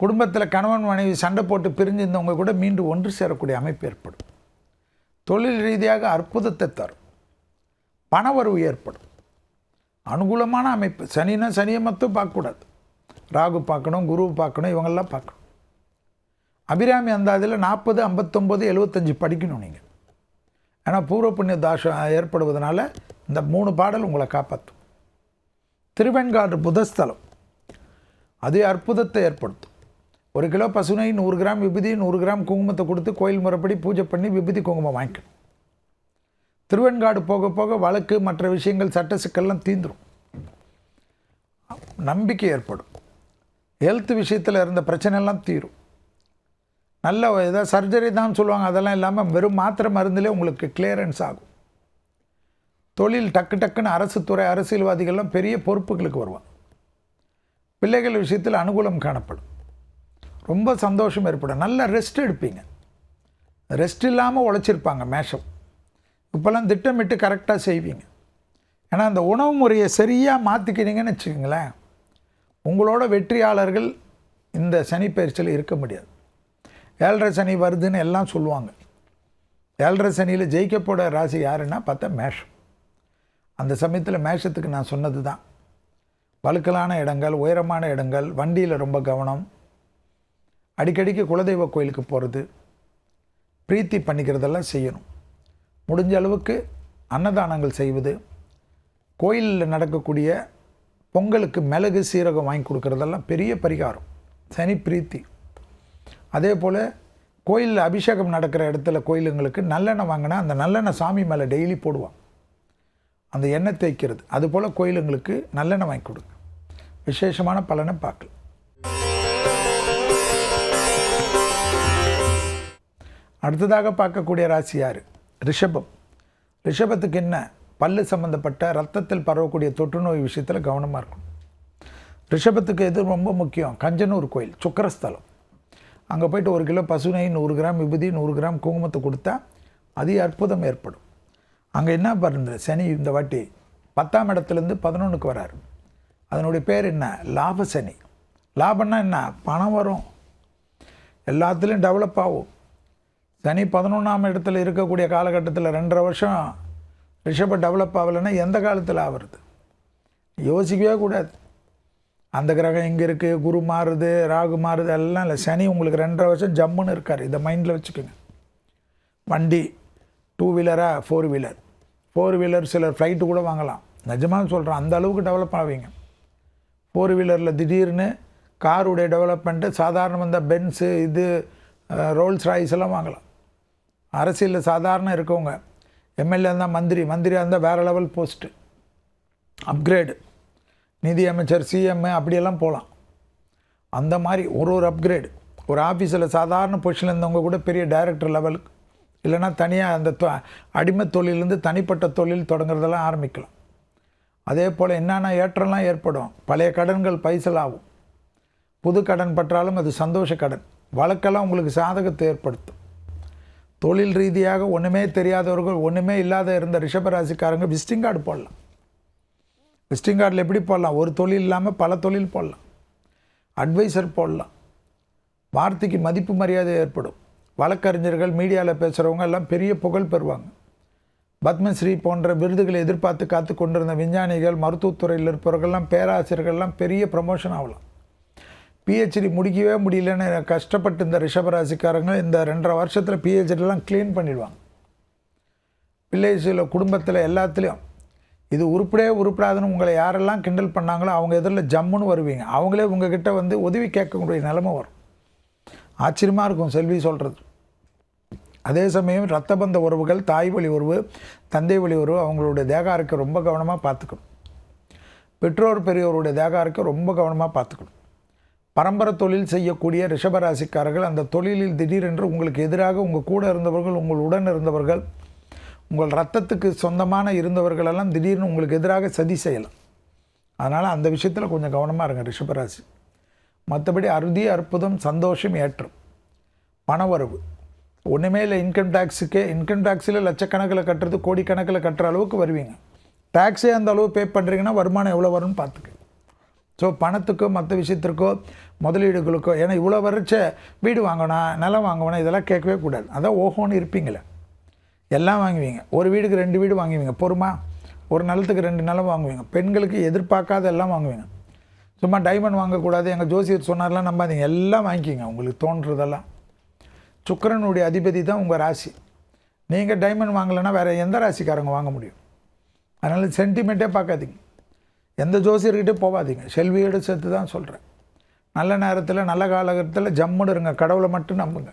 குடும்பத்தில் கணவன் மனைவி சண்டை போட்டு பிரிஞ்சிருந்தவங்க கூட மீண்டும் ஒன்று சேரக்கூடிய அமைப்பு ஏற்படும். தொழில் ரீதியாக அற்புதத்தை தரும். பணவரவு ஏற்படும். அனுகூலமான அமைப்பு. சனினா சனியை மட்டும் பார்க்கக்கூடாது, ராகு பார்க்கணும், குரு பார்க்கணும், இவங்கெல்லாம் பார்க்கணும். அபிராமி அந்த அதில் 40, 59, 75 படிக்கணும் நீங்கள். ஏன்னா பூர்வ புண்ணிய தாஷம் ஏற்படுவதனால இந்த 3 பாடல் உங்களை காப்பாற்றும். திருவெண்காடு புதஸ்தலம் அது அற்புதத்தை ஏற்படுத்தும். 1 கிலோ பசுனை, 100 கிராம் விபூதி, 100 கிராம் குங்குமத்தை கொடுத்து கோயில் முறைப்படி பூஜை பண்ணி விபூதி குங்குமம் வாங்கிக்கணும். திருவெண்காடு போக போக வழக்கு மற்ற விஷயங்கள் சட்ட சிக்கல்லாம் தீந்துடும். நம்பிக்கை ஏற்படும். ஹெல்த் விஷயத்தில் இருந்த பிரச்சனைலாம் தீரும். நல்ல ஏதாவது சர்ஜரி தான் சொல்லுவாங்க, அதெல்லாம் இல்லாமல் வெறும் மாத்திரை மருந்திலே உங்களுக்கு கிளியரன்ஸ் ஆகும். தொழில் டக்குன்னு அரசு துறை, அரசியல்வாதிகள்லாம் பெரிய பொறுப்புகளுக்கு வருவாங்க. பிள்ளைகள் விஷயத்தில் அனுகூலம் காணப்படும். ரொம்ப சந்தோஷம் ஏற்படும். நல்ல ரெஸ்ட் எடுப்பீங்க. ரெஸ்ட் இல்லாமல் உழைச்சிருப்பாங்க மேஷம். இப்போல்லாம் திட்டமிட்டு கரெக்டாக செய்வீங்க. ஏன்னா அந்த உணவு முறையை சரியாக மாற்றிக்கிறீங்கன்னு வச்சுக்கோங்களேன், உங்களோட வெற்றியாளர்கள் இந்த சனி பயிற்சியில் இருக்க முடியாது. 7.5 சனி வருதுன்னு எல்லாம் சொல்லுவாங்க. 7.5 சனியில் ஜெயிக்க போட ராசி யாருன்னா பார்த்தா மேஷம். அந்த சமயத்தில் மேஷத்துக்கு நான் சொன்னது தான், வழுக்கலான இடங்கள், உயரமான இடங்கள், வண்டியில் ரொம்ப கவனம், அடிக்கடிக்கு குலதெய்வ கோயிலுக்கு போகிறது, பிரீத்தி பண்ணிக்கிறதெல்லாம் செய்யணும். முடிஞ்ச அளவுக்கு அன்னதானங்கள் செய்வது, கோயிலில் நடக்கக்கூடிய பொங்கலுக்கு மிளகு சீரகம் வாங்கி கொடுக்குறதெல்லாம் பெரிய பரிகாரம், சனி பிரீத்தி. அதே போல் கோயிலில் அபிஷேகம் நடக்கிற இடத்துல கோயிலுங்களுக்கு நல்லெண்ணெய் வாங்கினா அந்த நல்லெண்ணெய் சாமி மேலே டெய்லி போடுவான், அந்த எண்ணெய் தேய்க்கிறது. அதுபோல் கோயிலுங்களுக்கு நல்லெண்ணெய் வாங்கி கொடுங்க, விசேஷமான பலனை பார்க்கலாம். அடுத்ததாக பார்க்கக்கூடிய ராசி யார்? ரிஷபம். ரிஷபத்துக்கு என்ன, பல்லு சம்மந்தப்பட்ட ரத்தத்தில் பரவக்கூடிய தொற்றுநோய் விஷயத்தில் கவனமாக இருக்கும். ரிஷபத்துக்கு எது ரொம்ப முக்கியம், கஞ்சனூர் கோயில் சுக்கரஸ்தலம். அங்கே போய்ட்டு 1 கிலோ பசுனை, 100 கிராம் விபூதி, 100 கிராம் குங்குமத்தை கொடுத்தா அதிக அற்புதம் ஏற்படும். அங்கே என்ன பாருங்க, சனி இந்த வாட்டி 10ஆம் இடத்துலேருந்து 11க்கு வராரு. அதனுடைய பேர் என்ன, லாப சனி. லாபம்னா என்ன, பணம் வரும், எல்லாத்துலேயும் டெவலப் ஆகும். சனி 11ஆம் இடத்துல இருக்கக்கூடிய காலகட்டத்தில் 2.5 வருஷம் ரிஷபம் டெவலப் ஆகலைன்னா எந்த காலத்தில் ஆகிறது யோசிக்கவே கூடாது. அந்த கிரகம் இங்கே இருக்குது, குரு மாறுது, ராகு மாறுது, எல்லாம் இல்லை. சனி உங்களுக்கு 2.5 வருஷம் ஜம்முன்னு இருக்கார். இதை மைண்டில் வச்சுக்கோங்க. வண்டி 2 வீலரா 4 வீலர், 4 வீலர் சிலர் ஃப்ளைட்டு கூட வாங்கலாம். நிஜமாக சொல்கிறேன், அந்த அளவுக்கு டெவலப் ஆவீங்க. 4 வீலரில் திடீர்னு காருடைய டெவலப்மெண்ட்டு சாதாரண வந்தால் பென்ஸு, இது ரோல்ஸ் ராய்ஸ் எல்லாம் வாங்கலாம். அரசியலில் சாதாரண இருக்கவங்க, எம்எல்ஏ இருந்தால் மந்திரியாக இருந்தால் வேறு லெவல் போஸ்ட்டு, அப்கிரேடு, நிதி அமைச்சர், சிஎம் அப்படியெல்லாம் போகலாம். அந்த மாதிரி ஒரு அப்கிரேடு. ஒரு ஆஃபீஸில் சாதாரண பொசிஷனில் இருந்தவங்க கூட பெரிய டைரக்டர் லெவலுக்கு, இல்லைனா தனியாக அந்த அடிமை தொழிலேருந்து தனிப்பட்ட தொழில் தொடங்குறதெல்லாம் ஆரம்பிக்கலாம். அதே போல் என்னென்ன ஏற்றம்லாம் ஏற்படும், பழைய கடன்கள் பைசலாகும், புது கடன் பற்றாலும் அது சந்தோஷ கடன், வழக்கெல்லாம் உங்களுக்கு சாதகத்தை ஏற்படுத்தும். தொழில் ரீதியாக ஒன்றுமே தெரியாதவர்கள், ஒன்றுமே இல்லாத இருந்த ரிஷபராசிக்காரங்க விசிட்டிங் கார்டு போடலாம். விசிட்டிங் கார்டில் எப்படி போடலாம், ஒரு தொழில் இல்லாமல் பல தொழில் போடலாம். அட்வைசர் போடலாம். வார்த்தைக்கு மதிப்பு மரியாதை ஏற்படும். வழக்கறிஞர்கள், மீடியாவில் பேசுகிறவங்க எல்லாம் பெரிய புகழ் பெறுவாங்க. பத்மஸ்ரீ போன்ற விருதுகளை எதிர்பார்த்து காத்து கொண்டிருந்த விஞ்ஞானிகள், மருத்துவத்துறையில் இருப்பவர்கள்லாம், பேராசிரியர்கள்லாம் பெரிய ப்ரமோஷன் ஆகலாம். பிஹெச்டி முடிக்கவே முடியலன்னு கஷ்டப்பட்டு இந்த ரிஷபராசிக்காரங்க இந்த 2.5 வருஷத்தில் பிஹெச்டிலாம் க்ளீன் பண்ணிடுவாங்க. வில்லேஜில், குடும்பத்தில், எல்லாத்துலேயும் இது உருப்படாதுன்னு உங்களை யாரெல்லாம் கிண்டல் பண்ணாங்களோ அவங்க எதிரில் ஜம்முன்னு வருவீங்க. அவங்களே உங்ககிட்ட வந்து உதவி கேட்கக்கூடிய நிலைமை வரும். ஆச்சரியமாக இருக்கும் செல்வி சொல்கிறது. அதே சமயம் இரத்த பந்த உறவுகள், தாய் வழி உறவு, தந்தை வழி உறவு, அவங்களுடைய தேக ஆரோக்கிய ரொம்ப கவனமாக பார்த்துக்கணும். பெற்றோர் பெரியோருடைய தேக ஆரோக்கியம் ரொம்ப கவனமாக பார்த்துக்கணும். பரம்பரை தொழில் செய்யக்கூடிய ரிஷபராசிக்காரர்கள் அந்த தொழிலில் திடீரென்று உங்களுக்கு எதிராக உங்கள் கூட இருந்தவர்கள், உங்களுடன் இருந்தவர்கள், உங்கள் இரத்தத்துக்கு சொந்தமான இருந்தவர்களெல்லாம் திடீர்னு உங்களுக்கு எதிராக சதி செய்யலாம். அதனால் அந்த விஷயத்தில் கொஞ்சம் கவனமாக இருங்க ரிஷபராசி. மற்றபடி அறுதி, அற்புதம், சந்தோஷம், ஏற்றம், பணவரவு ஒன்றுமே இல்லை. இன்கம் டேக்ஸில் லட்சக்கணக்கில் கட்டுறது, கோடிக்கணக்கில் கட்டுற அளவுக்கு வருவீங்க. டேக்ஸே அந்த அளவு பே பண்ணுறீங்கன்னா வருமானம் எவ்வளோ வரும்னு பார்த்துக்கு. ஸோ பணத்துக்கோ மற்ற விஷயத்திற்கோ முதலீடுகளுக்கோ, ஏன்னா இவ்வளோ வரைச்ச வீடு வாங்கணும், நிலம் வாங்கணும், இதெல்லாம் கேட்கவே கூடாது. அதான் ஓஹோன்னு இருப்பீங்களே, எல்லாம் வாங்குவீங்க. ஒரு வீடுக்கு 2 வீடு வாங்குவீங்க. பொறுமா, ஒரு நிலத்துக்கு 2 நிலம் வாங்குவீங்க. பெண்களுக்கு எதிர்பார்க்காத எல்லாம் வாங்குவீங்க. சும்மா டைமண்ட் வாங்கக்கூடாது, எங்கள் ஜோசியர் சொன்னார்லாம் நம்பாதீங்க, எல்லாம் வாங்கிக்கிங்க உங்களுக்கு தோன்றதெல்லாம். சுக்கிரனுடைய அதிபதி தான் உங்கள் ராசி. நீங்கள் டைமண்ட் வாங்கலைன்னா வேறு எந்த ராசிக்காரங்க வாங்க முடியும்? அதனால் சென்டிமெண்ட்டே பார்க்காதீங்க, எந்த ஜோசியர்கிட்டே போகாதீங்க. செல்வியோடு சேர்த்து தான் சொல்கிறேன். நல்ல நேரத்தில், நல்ல காலகட்டத்தில் ஜம்முன்னு இருங்க. கடவுளை மட்டும் நம்புங்க.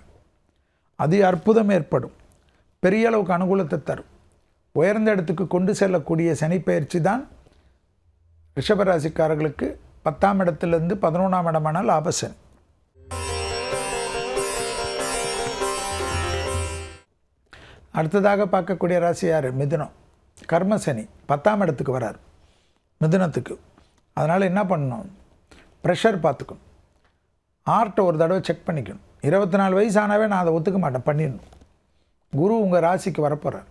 அதி அற்புதம் ஏற்படும். பெரிய அளவுக்கு அனுகூலத்தை தரும். உயர்ந்த இடத்துக்கு கொண்டு செல்லக்கூடிய சனி பயிற்சி தான் ரிஷபராசிக்காரர்களுக்கு 10ஆம் இடத்துலேருந்து 11ஆம் இடமான லாபசனி. அடுத்ததாக பார்க்கக்கூடிய ராசி யார்? மிதுனம். கர்மசனி 10ஆம் இடத்துக்கு வரார், மிதுனத்துக்கு. அதனால் என்ன பண்ணணும்? ப்ரெஷர் பார்த்துக்கணும். ஹார்ட்டை ஒரு தடவை செக் பண்ணிக்கணும். 24 வயசு ஆனாவே நான் அதை ஒத்துக்க மாட்டேன், பண்ணிடணும். குரு உங்கள் ராசிக்கு வரப்போகிறார்.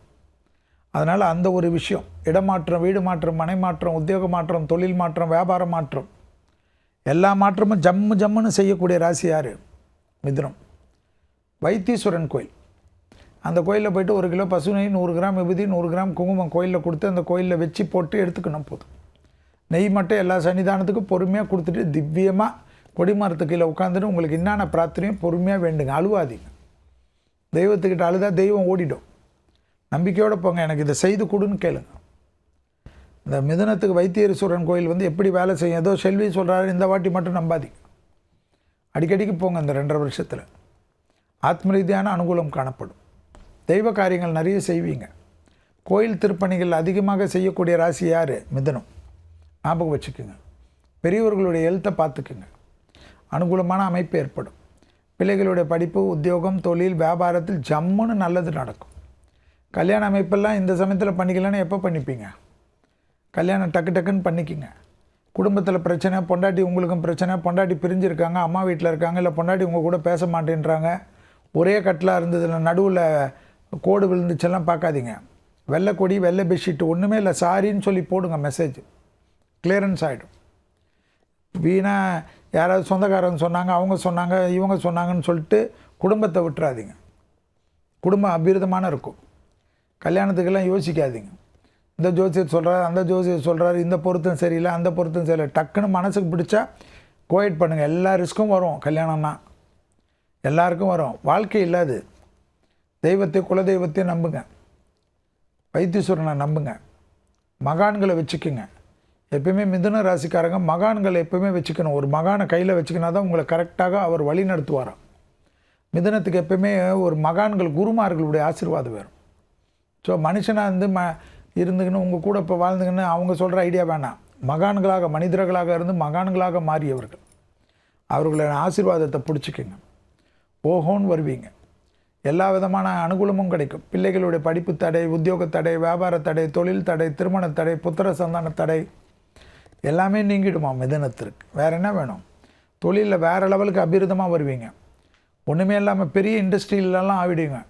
அதனால் அந்த ஒரு விஷயம், இடமாற்றம், வீடு மாற்றம், மனை மாற்றம், உத்தியோக மாற்றம், தொழில் மாற்றம், வியாபார மாற்றம், எல்லா மாற்றமும் ஜம்முன்னு செய்யக்கூடிய ராசி யார்? மிதுனம். வைத்தீஸ்வரன் கோயில், அந்த கோயிலில் போய்ட்டு 1 கிலோ பசு நெய், 100 கிராம் விபூதி, 100 கிராம் குங்குமம் கோயிலில் கொடுத்து அந்த கோயிலில் வச்சு போட்டு எடுத்துக்கணும். போதும். நெய் மட்டும் எல்லா சன்னிதானத்துக்கும் பொறுமையாக கொடுத்துட்டு திவ்யமாக கொடிமரத்து கீழே உட்காந்துட்டு உங்களுக்கு என்னென்ன பிரார்த்தனையும் பொறுமையாக வேண்டுங்க. அழுவாதீங்க. தெய்வத்துக்கிட்ட அழுதா தெய்வம் ஓடிடும். நம்பிக்கையோடு போங்க, எனக்கு இதை செய்து கொடுன்னு கேளுங்க. இந்த மிதுனத்துக்கு வைத்தீஸ்வரன் கோயில் வந்து எப்படி வேலை செய்யும்? ஏதோ செல்வி சொல்கிறாரு, இந்த வாட்டி மட்டும் நம்பாதீங்க. அடிக்கடிக்கு போங்க. இந்த 2.5 வருஷத்தில் ஆத்ம ரீதியான அனுகூலம் காணப்படும். தெய்வ காரியங்கள் நிறைய செய்வீங்க. கோயில் திருப்பணிகள் அதிகமாக செய்யக்கூடிய ராசி யார்? மிதுனம். ஞாபகம் வச்சுக்கோங்க. பெரியவர்களுடைய ஹெல்த்தை பார்த்துக்குங்க. அனுகூலமான அமைப்பு ஏற்படும். பிள்ளைகளுடைய படிப்பு, உத்தியோகம், தொழில், வியாபாரத்தில் ஜம்முன்னு நல்லது நடக்கும். கல்யாண அமைப்பெல்லாம் இந்த சமயத்தில் பண்ணிக்கலன்னு எப்போ பண்ணிப்பீங்க? கல்யாணம் டக்குன்னு பண்ணிக்கிங்க. குடும்பத்தில் பிரச்சனை, பொண்டாட்டி உங்களுக்கும் பிரச்சனை, பொண்டாட்டி பிரிஞ்சிருக்காங்க, அம்மா வீட்டில் இருக்காங்க, இல்லை பொண்டாட்டி உங்கள் கூட பேச மாட்டேன்றாங்க, ஒரே கட்டிலாக இருந்ததில் நடுவில் கோடு விழுந்துச்செல்லாம் பார்க்காதீங்க. வெள்ளை கொடி, வெள்ளை பெட்ஷீட்டு, ஒன்றுமே இல்லை, சாரின்னு சொல்லி போடுங்க. மெசேஜ் கிளியரன்ஸ் ஆகிடும். வீணாக யாராவது சொந்தக்காரங்க சொன்னாங்க, அவங்க சொன்னாங்க, இவங்க சொன்னாங்கன்னு சொல்லிட்டு குடும்பத்தை விட்டுறாதீங்க. குடும்பம் அபிரிதமான இருக்கும். கல்யாணத்துக்கெல்லாம் யோசிக்காதீங்க. இந்த ஜோசியர் சொல்கிறார், அந்த ஜோசியர் சொல்கிறார், இந்த பொருத்தம் சரியில்லை, அந்த பொருத்தம் சரியில்லை. டக்குன்னு மனசுக்கு பிடிச்சா கோயிட் பண்ணுங்கள். எல்லா ரிஸ்க்கும் வரும். கல்யாணம்னா எல்லாருக்கும் வரும். வாழ்க்கை இல்லாது. தெய்வத்தை, குலதெய்வத்தையும் நம்புங்க. வைத்தீஸ்வரனை நம்புங்க. மகான்களை வச்சுக்குங்க. எப்பயுமே மிதுன ராசிக்காரங்க மகான்களை எப்பவுமே வச்சுக்கணும். ஒரு மகானை கையில் வச்சுக்கினா தான் உங்களை கரெக்டாக அவர் வழி நடத்துவாராம். மிதுனத்துக்கு எப்பயுமே ஒரு மகான்கள், குருமார்களுடைய ஆசீர்வாதம் வேணும். ஸோ மனுஷனாக இருந்து இருந்துக்கின்னு உங்கள் கூட இப்போ வாழ்ந்துக்கின்னு அவங்க சொல்கிற ஐடியா வேணாம். மகான்களாக, மனிதர்களாக இருந்து மகான்களாக மாறியவர்கள், அவர்களோட ஆசீர்வாதத்தை பிடிச்சிக்குங்க. ஓஹோன்னு வருவீங்க. எல்லா விதமான அனுகூலமும் கிடைக்கும். பிள்ளைகளுடைய படிப்பு தடை, உத்தியோக தடை, வியாபார தடை, தொழில் தடை, திருமண தடை, புத்திர சந்தான தடை எல்லாமே நீங்கிடுமா மிதுனத்திற்கு. வேறு என்ன வேணும்? தொழிலில் வேறு லெவலுக்கு அபிரிதமாக வருவீங்க. ஒன்றுமே இல்லாமல் பெரிய இண்டஸ்ட்ரியிலலாம் ஆகிடுவீங்க.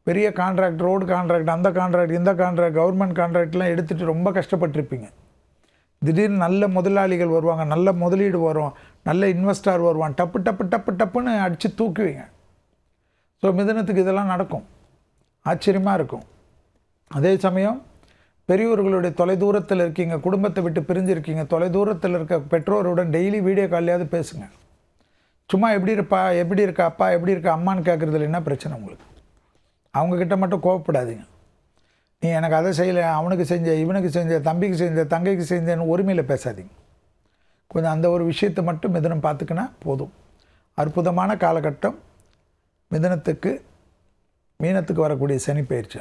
பெரிய கான்ட்ராக்ட், ரோடு கான்ட்ராக்ட், அந்த கான்ட்ராக்ட், இந்த கான்ட்ராக்ட், கவர்மெண்ட் கான்ட்ராக்ட்லாம் எடுத்துகிட்டு ரொம்ப கஷ்டப்பட்டிருப்பீங்க. திடீர்னு நல்ல முதலாளிகள் வருவாங்க, நல்ல முதலீடு வரும், நல்ல இன்வெஸ்டார் வருவான், டப்புன்னு அடித்து தூக்குவீங்க. ஸோ மிதுனத்துக்கு இதெல்லாம் நடக்கும், ஆச்சரியமாக இருக்கும். அதே சமயம் பெரியோர்களுடைய தொலைதூரத்தில் இருக்கீங்க, குடும்பத்தை விட்டு பிரிஞ்சிருக்கீங்க, தொலைதூரத்தில் இருக்க பெற்றோருடன் டெய்லி வீடியோ கால்லையாவது பேசுங்க. சும்மா எப்படி இருப்பா, எப்படி இருக்கா அப்பா, எப்படி இருக்கா அம்மான்னு கேட்குறதுல என்ன பிரச்சனை உங்களுக்கு? அவங்கக்கிட்ட மட்டும் கோவப்படாதீங்க. நீ எனக்கு அதை செய்யலை, அவனுக்கு செஞ்ச, இவனுக்கு செஞ்ச, தம்பிக்கு செஞ்ச, தங்கைக்கு செஞ்சேன்னு உரிமையில் பேசாதீங்க. கொஞ்சம் அந்த ஒரு விஷயத்தை மட்டும் மிதுனம் பார்த்துக்கினா போதும். அற்புதமான காலகட்டம் மிதுனத்துக்கு. மீனத்துக்கு வரக்கூடிய சனி பயிற்சி.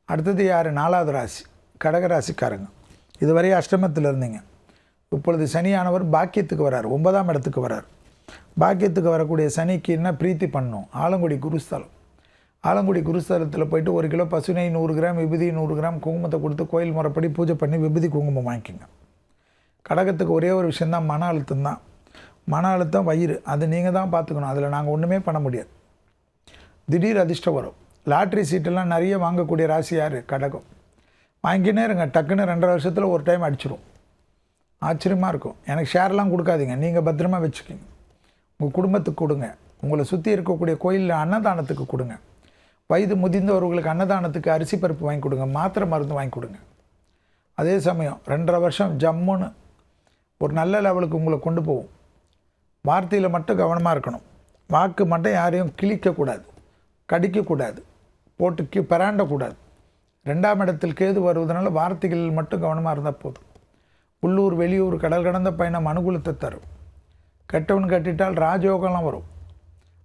அடுத்தது யார்? 4வது ராசி கடகராசிக்காரங்க. இதுவரை அஷ்டமத்தில் இருந்தீங்க. இப்பொழுது சனியானவர் பாக்கியத்துக்கு வரார், 9ஆம் இடத்துக்கு வரார். பாக்கியத்துக்கு வரக்கூடிய சனிக்கு என்ன பிரீத்தி பண்ணணும்? ஆலங்குடி குருஸ்தலம். ஆலங்குடி குருஸ்தலத்தில் போயிட்டு 1 கிலோ பசுனை, 100 கிராம் விபூதி, 100 கிராம் குங்குமத்தை கொடுத்து கோயில் முறைப்படி பூஜை பண்ணி விபூதி குங்குமம் வாங்கிக்கோங்க. கடகத்துக்கு ஒரே ஒரு விஷயந்தான், மன அழுத்தம் தான். மன அழுத்தம், வயிறு, அது நீங்கள் தான் பார்த்துக்கணும். அதில் நாங்கள் ஒன்றுமே பண்ண முடியாது. திடீர் அதிர்ஷ்டம் வரும். லாட்ரி சீட்டெல்லாம் நிறைய வாங்கக்கூடிய ராசி யார்? கடகம். வாங்கினே இருங்க, டக்குன்னு 2.5 வருஷத்தில் ஒரு டைம் அடிச்சிடும். ஆச்சரியமாக இருக்கும். எனக்கு ஷேர்லாம் கொடுக்காதீங்க, நீங்கள் பத்திரமா வச்சுக்கிங்க. உங்கள் குடும்பத்துக்கு கொடுங்க, உங்களை சுற்றி இருக்கக்கூடிய கோயிலில் அன்னதானத்துக்கு கொடுங்க. வயது முதிர்ந்தவர்களுக்கு அன்னதானத்துக்கு அரிசி பருப்பு வாங்கி கொடுங்க, மாத்திரை மருந்து வாங்கி கொடுங்க. அதே சமயம் 2.5 வருஷம் ஜம்முன்னு ஒரு நல்ல லெவலுக்கு உங்களை கொண்டு போகும். வார்த்தையில் மட்டும் கவனமாக இருக்கணும். வாக்கு மட்டும் யாரையும் கிழிக்கக்கூடாது, கடிக்கக்கூடாது, போட்டு பராண்டக்கூடாது. 2ஆம் இடத்தில் கேது வருவதனால வார்த்தைகளில் மட்டும் கவனமாக இருந்தால் போதும். உள்ளூர் வெளியூர் கடல் கடந்த பயணம் அனுகூலத்தை தரும். கெட்டவன் கட்டிட்டால் ராஜயோகம்லாம் வரும்.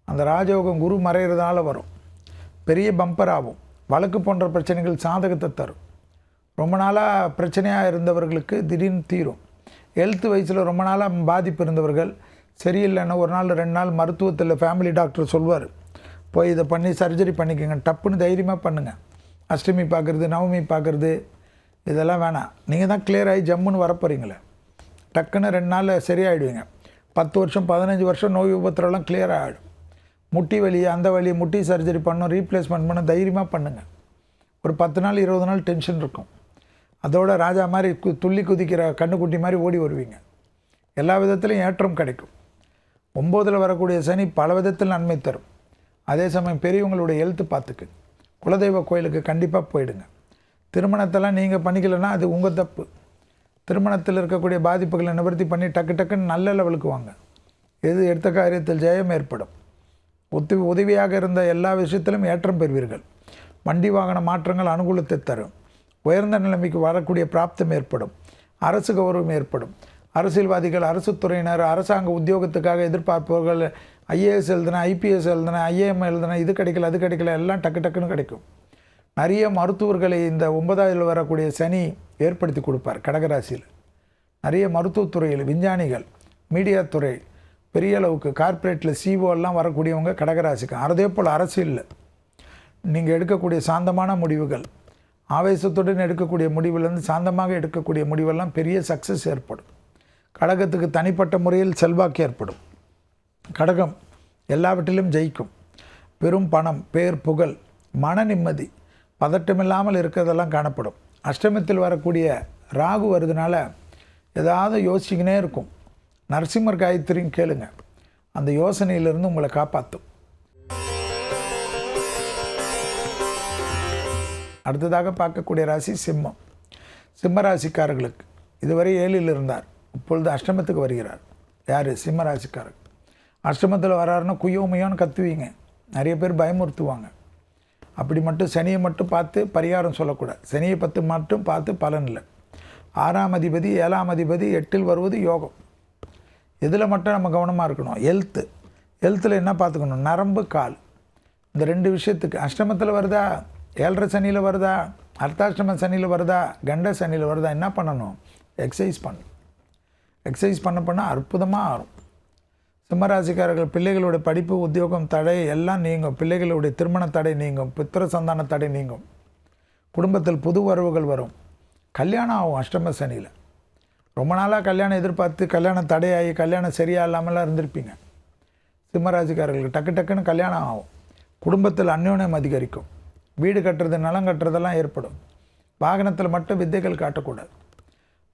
அந்த ராஜயோகம் குரு மறைகிறதுனால வரும். பெரிய பம்பர் ஆகும். வழக்கு போன்ற பிரச்சனைகள் சாதகத்தை தரும். ரொம்ப நாளாக பிரச்சனையாக இருந்தவர்களுக்கு திடீர்னு தீரும். ஹெல்த் வயசில் ரொம்ப நாளாக பாதிப்பு இருந்தவர்கள் சரியில்லைன்னா 1 நாள் 2 நாள் மருத்துவத்தில் ஃபேமிலி டாக்டர் சொல்வார், போய் இதை பண்ணி சர்ஜரி பண்ணிக்கோங்க, டப்புன்னு தைரியமாக பண்ணுங்கள். அஷ்டமி பார்க்குறது, நவமி பார்க்குறது இதெல்லாம் வேணாம். நீங்கள் தான் கிளியர் ஆகி ஜம்முன்னு வரப்போகிறீங்களே, டக்குன்னு 2 நாளில் சரியாயிடுவீங்க. 10 வருஷம் 15 வருஷம் நோய் விபத்துலாம் கிளியர் ஆகிடும். முட்டி வலி, அந்த வலி, முட்டி சர்ஜரி பண்ணணும், ரீப்ளேஸ்மெண்ட் பண்ண தைரியமாக பண்ணுங்கள். ஒரு 10 நாள் 20 நாள் டென்ஷன் இருக்கும். அதோட ராஜா மாதிரி துள்ளி குதிக்கிற கண்ணுக்குட்டி மாதிரி ஓடி வருவீங்க. எல்லா விதத்துலையும் ஏற்றம் கிடைக்கும். 9ல் வரக்கூடிய சனி பல விதத்தில் நன்மை தரும். அதே சமயம் பெரியவங்களுடைய ஹெல்த்து பார்த்துக்கு. குலதெய்வ கோயிலுக்கு கண்டிப்பாக போயிடுங்க. திருமணத்தெல்லாம் நீங்கள் பண்ணிக்கலைன்னா அது உங்கள் தப்பு. திருமணத்தில் இருக்கக்கூடிய பாதிப்புகளை நிவர்த்தி பண்ணி டக்குன்னு நல்ல லெவலுக்கு வாங்க. எது எடுத்த காரியத்தில் ஜெயம் ஏற்படும். உதவியாக இருந்த எல்லா விஷயத்திலும் ஏற்றம் பெறுவீர்கள். வண்டி வாகன மாற்றங்கள் அனுகூலத்தை தரும். உயர்ந்த நிலைமைக்கு வரக்கூடிய பிராப்தம் ஏற்படும். அரசு கௌரவம் ஏற்படும். அரசியல்வாதிகள், அரசு துறையினர், அரசாங்க உத்தியோகத்துக்காக எதிர்பார்ப்பவர்கள், ஐஏஎஸ் எழுதுனா, ஐபிஎஸ் எழுதுனா, ஐஏஎம் எழுதுனா, இது கிடைக்கல அது கிடைக்கல, எல்லாம் டக்குன்னு கிடைக்கும். நிறைய மருத்துவர்களை இந்த 9ஆவதில் வரக்கூடிய சனி ஏற்படுத்தி கொடுப்பார். கடகராசியில் நிறைய மருத்துவத்துறையில் விஞ்ஞானிகள், மீடியா துறை, பெரிய அளவுக்கு கார்ப்பரேட்டில் சிஓ எல்லாம் வரக்கூடியவங்க கடகராசிக்கு. அதே போல் அரசியலில் நீங்கள் எடுக்கக்கூடிய சாந்தமான முடிவுகள், ஆவேசத்துடன் எடுக்கக்கூடிய முடிவுலேருந்து சாந்தமாக எடுக்கக்கூடிய முடிவெல்லாம் பெரிய சக்ஸஸ் ஏற்படும். கடகத்துக்கு தனிப்பட்ட முறையில் செல்வாக்கு ஏற்படும். கடகம் எல்லாவற்றிலும் ஜெயிக்கும். பெரும் பணம், பேர், புகழ், மன நிம்மதி, பதட்டமில்லாமல் இருக்கிறதெல்லாம் காணப்படும். அஷ்டமத்தில் வரக்கூடிய ராகு வருதுனால ஏதாவது யோசிச்சுக்கினே இருக்கும். நரசிம்மர் காயத்ரின்னு கேளுங்க, அந்த யோசனையிலிருந்து உங்களை காப்பாற்றும். அடுத்ததாக பார்க்கக்கூடிய ராசி சிம்மம். சிம்ம ராசிக்காரர்களுக்கு இதுவரை 7ல் இருந்தார், இப்பொழுது அஷ்டமத்துக்கு வருகிறார். யார்? சிம்ம ராசிக்காரர். அஷ்டமத்தில் வராருன்னா குய்யோமையோன்னு கத்துவீங்க. நிறைய பேர் பயமுறுத்துவாங்க. அப்படி மட்டும் சனியை மட்டும் பார்த்து பரிகாரம் சொல்லக்கூடாது. சனியை மட்டும் பார்த்து பலன் இல்லை. 6ஆம் அதிபதி 7ஆம் அதிபதி 8ல் வருவது யோகம். இதில் மட்டும் நம்ம கவனமாக இருக்கணும். ஹெல்த்தில் என்ன பார்த்துக்கணும்? நரம்பு, கால், இந்த 2 விஷயத்துக்கு. அஷ்டமத்தில் வருதா, 7.5 சனியில் வருதா, அர்த்தாஷ்டம சனியில் வருதா, கண்ட சனியில் வருதா, என்ன பண்ணணும்? எக்ஸசைஸ் பண்ணணும். எக்ஸசைஸ் பண்ண அற்புதமாக ஆகும். சிம்மராசிக்காரர்கள் பிள்ளைகளுடைய படிப்பு, உத்தியோகம் தடை எல்லாம் நீங்கும். பிள்ளைகளுடைய திருமண தடை நீங்கும். புத்திர சந்தான தடை நீங்கும். குடும்பத்தில் புது வரவுகள் வரும். கல்யாணம் ஆகும். அஷ்டம சனியில் ரொம்ப நாளாக கல்யாணம் எதிர்பார்த்து கல்யாணம் தடையாகி கல்யாணம் சரியாக இல்லாமலாம் இருந்திருப்பீங்க. சிம்மராசிக்காரர்களுக்கு டக்குன்னு கல்யாணம் ஆகும். குடும்பத்தில் அந்யோன்யம் அதிகரிக்கும். வீடு கட்டுறது, நிலம் கட்டுறதெல்லாம் ஏற்படும். வாகனத்தில் மட்டும் வித்தைகள் காட்டக்கூடாது.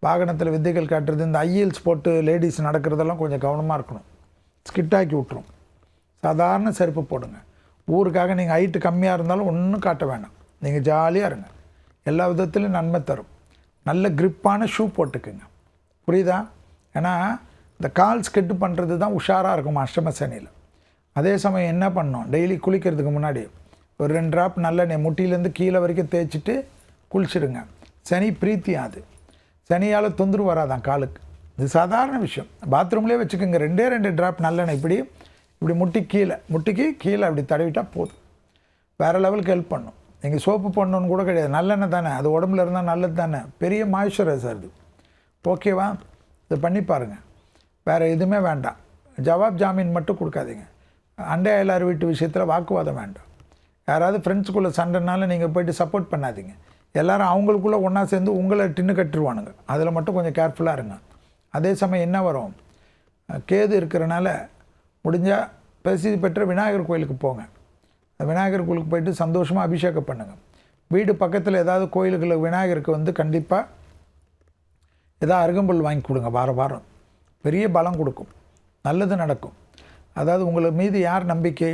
வாகனத்தில் வித்தைகள் காட்டுறது, இந்த ஐஎல்ஸ் போட்டு லேடிஸ் நடக்கிறதெல்லாம் கொஞ்சம் கவனமாக இருக்கணும். ஸ்கிட்டாக்கி விட்டுரும். சாதாரண செருப்பு போடுங்க. ஊருக்காக நீங்கள் ஹைட்டு கம்மியாக இருந்தாலும் ஒன்றும் காட்ட வேண்டாம். நீங்கள் ஜாலியாக இருங்க. எல்லா விதத்துலையும் நன்மை தரும். நல்ல க்ரிப்பான ஷூ போட்டுக்குங்க. புரியுதா? ஏன்னா இந்த கால் ஸ்கெட்டு பண்ணுறது தான் உஷாராக இருக்கும் அஷ்டம சனியில். அதே சமயம் என்ன பண்ணோம், டெய்லி குளிக்கிறதுக்கு முன்னாடி ஒரு 2 ட்ராப் நல்லெண்ணெய் முட்டியிலேருந்து கீழே வரைக்கும் தேய்ச்சிட்டு குளிச்சிடுங்க. சனி பிரீத்தியம். அது சனியால் தொந்தரவு வராதான் காலுக்கு. இது சாதாரண விஷயம். பாத்ரூம்லேயே வச்சுக்கோங்க. 2 ட்ராப் நல்லெண்ணெய் இப்படி முட்டிக்கு கீழே அப்படி தடவிட்டால் போதும். வேறு லெவலுக்கு ஹெல்ப் பண்ணும். நீங்கள் சோப்பு பண்ணணுன்னு கூட கிடையாது. நல்லெண்ணெய் தானே, அது உடம்புல இருந்தால் நல்லது தானே. பெரிய மாய்ஸ்சரைசர் அது. ஓகேவா? இது பண்ணி பாருங்கள். வேறு எதுவுமே வேண்டாம். ஜவாப் ஜாமீன் மட்டும் கொடுக்காதீங்க. அண்டை அயலார் வீட்டு விஷயத்தில் வாக்குவாதம் வேண்டாம். யாராவது ஃப்ரெண்ட்ஸுக்குள்ளே சண்டைனாலும் நீங்கள் போய்ட்டு சப்போர்ட் பண்ணாதீங்க. எல்லோரும் அவங்களுக்குள்ளே ஒன்றா சேர்ந்து உங்களை டின்னு கட்டுருவானுங்க. அதில் மட்டும் கொஞ்சம் கேர்ஃபுல்லாக இருங்க. அதே சமயம் என்ன வரும், கேது இருக்கிறனால முடிஞ்சால் பிரசித்தி பெற்ற விநாயகர் கோயிலுக்கு போங்க. விநாயகர் கோயிலுக்கு போயிட்டு சந்தோஷமாக அபிஷேகம் பண்ணுங்கள். வீடு பக்கத்தில் ஏதாவது கோயிலுக்கு விநாயகருக்கு கண்டிப்பாக ஏதாவது அருகம்புல் வாங்கி கொடுங்க. வாரம் பெரிய பலம் கொடுக்கும். நல்லது நடக்கும். அதாவது உங்களை மீது யார் நம்பிக்கை,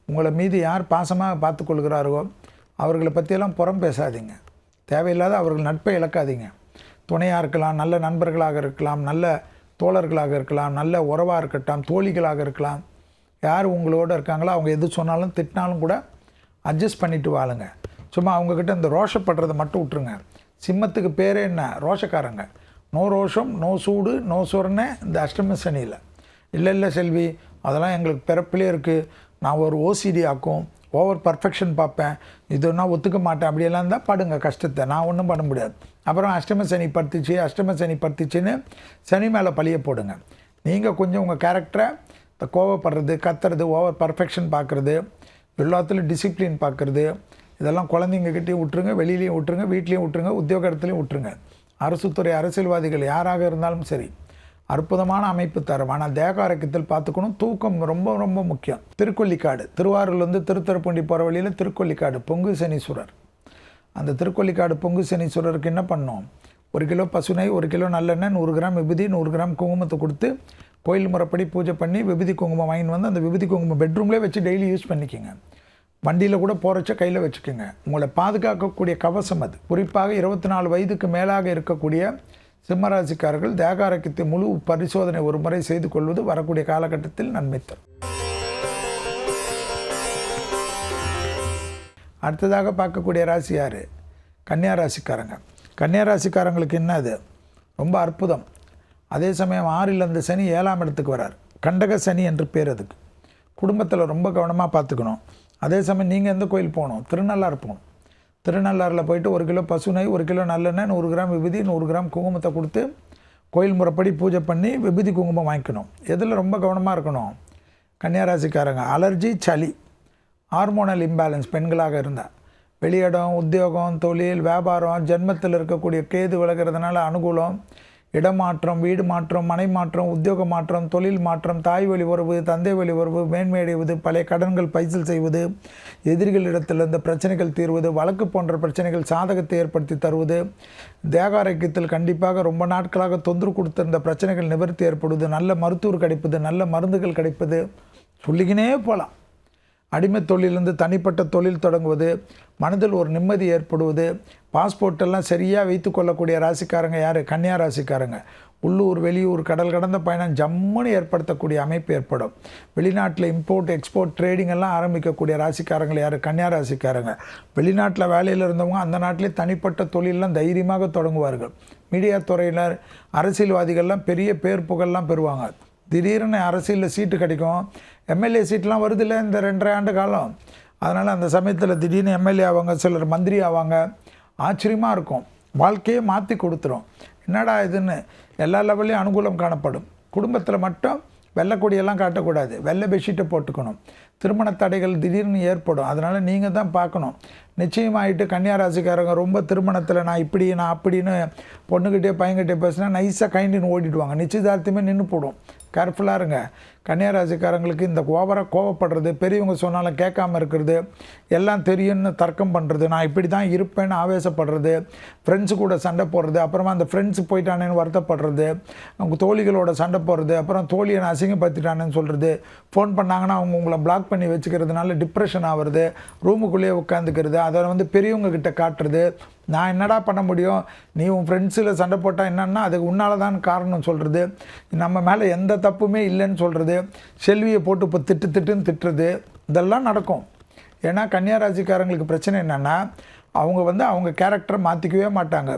உங்களை மீது யார் பாசமாக பார்த்து கொள்கிறாரோ அவர்களை பற்றியெல்லாம் புறம் பேசாதீங்க. தேவையில்லாத அவர்கள் நட்பை இழக்காதீங்க. துணையாக இருக்கலாம், நல்ல நண்பர்களாக இருக்கலாம், நல்ல தோழர்களாக இருக்கலாம், நல்ல உறவாக இருக்கட்டும், தோழிகளாக இருக்கலாம். யார் உங்களோடு இருக்காங்களோ அவங்க எது சொன்னாலும் திட்டினாலும் கூட அட்ஜஸ்ட் பண்ணிவிட்டு வாழுங்க. சும்மா அவங்கக்கிட்ட இந்த ரோஷப்படுறதை மட்டும் விட்டுருங்க. சிம்மத்துக்கு பேரே என்ன, ரோஷக்காரங்க. நோ ரோஷம், நோ சூடு, நோ சொரணை இந்த அஷ்டம சனியில். இல்லை செல்வி, அதெல்லாம் எங்களுக்கு பிறப்பிலே இருக்குது. நான் ஒரு ஓசிடி ஆக்கும், ஓவர் பர்ஃபெக்ஷன் பார்ப்பேன், இதுன்னா ஒத்துக்க மாட்டேன், அப்படியெல்லாம் இருந்தால் படுங்க கஷ்டத்தை. நான் ஒன்றும் பண்ண முடியாது. அப்புறம் அஷ்டம சனி படுத்துச்சுன்னு சனி மேலே பழிய போடுங்க. நீங்கள் கொஞ்சம் உங்கள் கேரக்டரை இந்த கோவப்படுறது, கத்துறது, ஓவர் பர்ஃபெக்ஷன் பார்க்குறது, எல்லாத்துலேயும் டிசிப்ளின் பார்க்குறது, இதெல்லாம் குழந்தைங்கக்கிட்டையும் விட்டுருங்க, வெளியிலையும் விட்டுருங்க, வீட்லேயும் விட்டுருங்க, உத்தியோக இடத்துலையும் விட்டுருங்க. அரசுத்துறை அரசியல்வாதிகள் யாராக இருந்தாலும் சரி, அற்புதமான அமைப்பு தரும். ஆனால் தேக ஆரோக்கியத்தில் பார்த்துக்கணும். தூக்கம் ரொம்ப ரொம்ப முக்கியம். திருக்கொல்லிக்காடு, திருவாரூர்லேருந்து திருத்துறைப்பூண்டி போகிற வழியில் திருக்கொல்லிக்காடு பொங்கு சனீஸ்வரர். அந்த திருக்கொல்லிக்காடு பொங்கு சனீஸ்வரருக்கு என்ன பண்ணோம், 1 கிலோ பசுனை, 1 கிலோ நல்லெண்ணெய், 100 கிராம் விபூதி, 100 கிராம் குங்குமத்தை கொடுத்து கோயில் முறைப்படி பூஜை பண்ணி விபூதி குங்குமம் வாங்கின்னு வந்து அந்த விபூதி குங்குமம் பெட்ரூம்லேயே வச்சு டெய்லி யூஸ் பண்ணிக்கோங்க. வண்டியில் கூட போகிறச்ச கையில் வச்சுக்கோங்க. உங்களை பாதுகாக்கக்கூடிய கவசம் அது. குறிப்பாக 24 வயதுக்கு மேலாக இருக்கக்கூடிய சிம்மராசிக்காரர்கள் தேக ஆரோக்கியத்தை முழு பரிசோதனை ஒரு முறை செய்து கொள்வது வரக்கூடிய காலகட்டத்தில் நன்மை தரும். அடுத்ததாக பார்க்கக்கூடிய ராசி யார், கன்னியா ராசிக்காரங்க. கன்னியா ராசிக்காரங்களுக்கு என்ன அது ரொம்ப அற்புதம். அதே சமயம் 6ல் அந்த சனி 7ஆம் இடத்துக்கு வரார். கண்டக சனி என்று பேர் அதுக்கு. குடும்பத்தில் ரொம்ப கவனமாக பார்த்துக்கணும். அதே சமயம் நீங்கள் எந்த கோயில் போகணும், திருநள்ளாறு போகணும். திருநள்ளாறில் போயிட்டு 1 கிலோ பசுனை, 1 கிலோ நல்லெண்ணெய், 100 கிராம் விபூதி, 100 கிராம் குங்குமத்தை கொடுத்து கோயில் முறைப்படி பூஜை பண்ணி விபூதி குங்குமம் வாங்கிக்கணும். எதில் ரொம்ப கவனமாக இருக்கணும், கன்னியாராசிக்காரங்க அலர்ஜி, சளி, ஹார்மோனல் இம்பேலன்ஸ் பெண்களாக இருந்தால், வெளியிடம், உத்தியோகம், தொழில், வியாபாரம், ஜென்மத்தில் இருக்கக்கூடிய கேது விலகிறதுனால அனுகூலம், இடமாற்றம், வீடு மாற்றம், மனை மாற்றம், உத்தியோக மாற்றம், தொழில் மாற்றம், தாய் வழி உறவு, தந்தை வழி உறவு, மேன்மை அடைவது, பழைய கடன்கள் பைசல் செய்வது, எதிரிகளிடத்திலிருந்து பிரச்சனைகள் தீர்வது, வழக்கு போன்ற பிரச்சனைகள் சாதகத்தை ஏற்படுத்தி தருவது, தேக ஆரோக்கியத்தில் கண்டிப்பாக ரொம்ப நாட்களாக தொந்தரவு கொடுத்திருந்த பிரச்சனைகள் நிவர்த்தி ஏற்படுவது, நல்ல மருத்துவர் கிடைப்பது, நல்ல மருந்துகள் கிடைப்பது, சொல்லிக்கினே போகலாம். அடிமை தொழிலிருந்து தனிப்பட்ட தொழில் தொடங்குவது, மனதில் ஒரு நிம்மதி ஏற்படுவது, பாஸ்போர்ட்டெல்லாம் சரியாக வைத்து கொள்ளக்கூடிய ராசிக்காரங்க யார், கன்னியா ராசிக்காரங்க. உள்ளூர் வெளியூர் கடல் கடந்த பயணம் ஜம்முன்னு ஏற்படுத்தக்கூடிய அமைப்பு ஏற்படும். வெளிநாட்டில் இம்போர்ட் எக்ஸ்போர்ட் ட்ரேடிங் எல்லாம் ஆரம்பிக்கக்கூடிய ராசிக்காரங்கள் யார், கன்னியா ராசிக்காரங்க. வெளிநாட்டில் வேலையில் இருந்தவங்க அந்த நாட்டிலே தனிப்பட்ட தொழிலெலாம் தைரியமாக தொடங்குவார்கள். மீடியா துறையினர், அரசியல்வாதிகள்லாம் பெரிய பேர் புகழ்லாம் பெறுவாங்க. திடீர்னு அரசியலில் சீட்டு கிடைக்கும். எம்எல்ஏ சீட்லாம் வருதில்ல இந்த 2.5 ஆண்டு காலம். அதனால் அந்த சமயத்தில் திடீர்னு எம்எல்ஏ ஆவாங்க, சிலர் மந்திரி ஆவாங்க. ஆச்சரியமாக இருக்கும். வாழ்க்கையே மாற்றி கொடுத்துரும். என்னடா இதுன்னு எல்லா லெவல்லையும் அனுகூலம் காணப்படும். குடும்பத்தில் மட்டும் வெள்ளைக்கொடியெல்லாம் காட்டக்கூடாது, வெள்ளை பெட்ஷீட்டை போட்டுக்கணும். திருமண தடைகள் திடீர்னு ஏற்படும். அதனால் நீங்கள் தான் பார்க்கணும். நிச்சயமாகிட்டு கன்னியா ராசிக்காரங்க ரொம்ப திருமணத்தில் நான் இப்படி நான் அப்படின்னு பொண்ணுக்கிட்டே பையன்கிட்டே பேசினா நைஸாக கைண்டின்னு ஓடிடுவாங்க. நிச்சயதார்த்தமே நின்று போடும். கேர்ஃபுல்லாக இருங்க. கன்னியாராசிக்காரங்களுக்கு இந்த ஓவராக கோவப்படுறது, பெரியவங்க சொன்னாலும் கேட்காம இருக்கிறது, எல்லாம் தெரியும்னு தர்க்கம் பண்ணுறது, நான் இப்படி தான் இருப்பேன்னு ஆவேசப்படுறது, ஃப்ரெண்ட்ஸு கூட சண்டை போடுறது, அப்புறமா அந்த ஃப்ரெண்ட்ஸு போயிட்டானேன்னு வருத்தப்படுறது, அவங்க தோழிகளோட சண்டை போடுறது, அப்புறம் தோழியை நான் அசிங்கப்படுத்திட்டானேன்னு சொல்கிறது, ஃபோன் பண்ணாங்கன்னா அவங்க உங்களை பிளாக் பண்ணி வச்சுக்கிறதுனால டிப்ரெஷன் ஆகிறது, ரூமுக்குள்ளேயே உட்காந்துக்கிறது, அதை பெரியவங்க கிட்ட காட்டுறது, நான் என்னடா பண்ண முடியும், நீ உன் ஃப்ரெண்ட்ஸில் சண்டை போட்டால் என்னன்னா அதுக்கு உன்னால தான் காரணம் சொல்கிறது, நம்ம மேலே எந்த தப்புமே இல்லைன்னு சொல்கிறது, செல்வியை போட்டு இப்போ திட்டுன்னு திட்டுறது, இதெல்லாம் நடக்கும். ஏன்னா கன்னியாராசிக்காரங்களுக்கு பிரச்சனை என்னென்னா அவங்க அவங்க கேரக்டரை மாற்றிக்கவே மாட்டாங்க.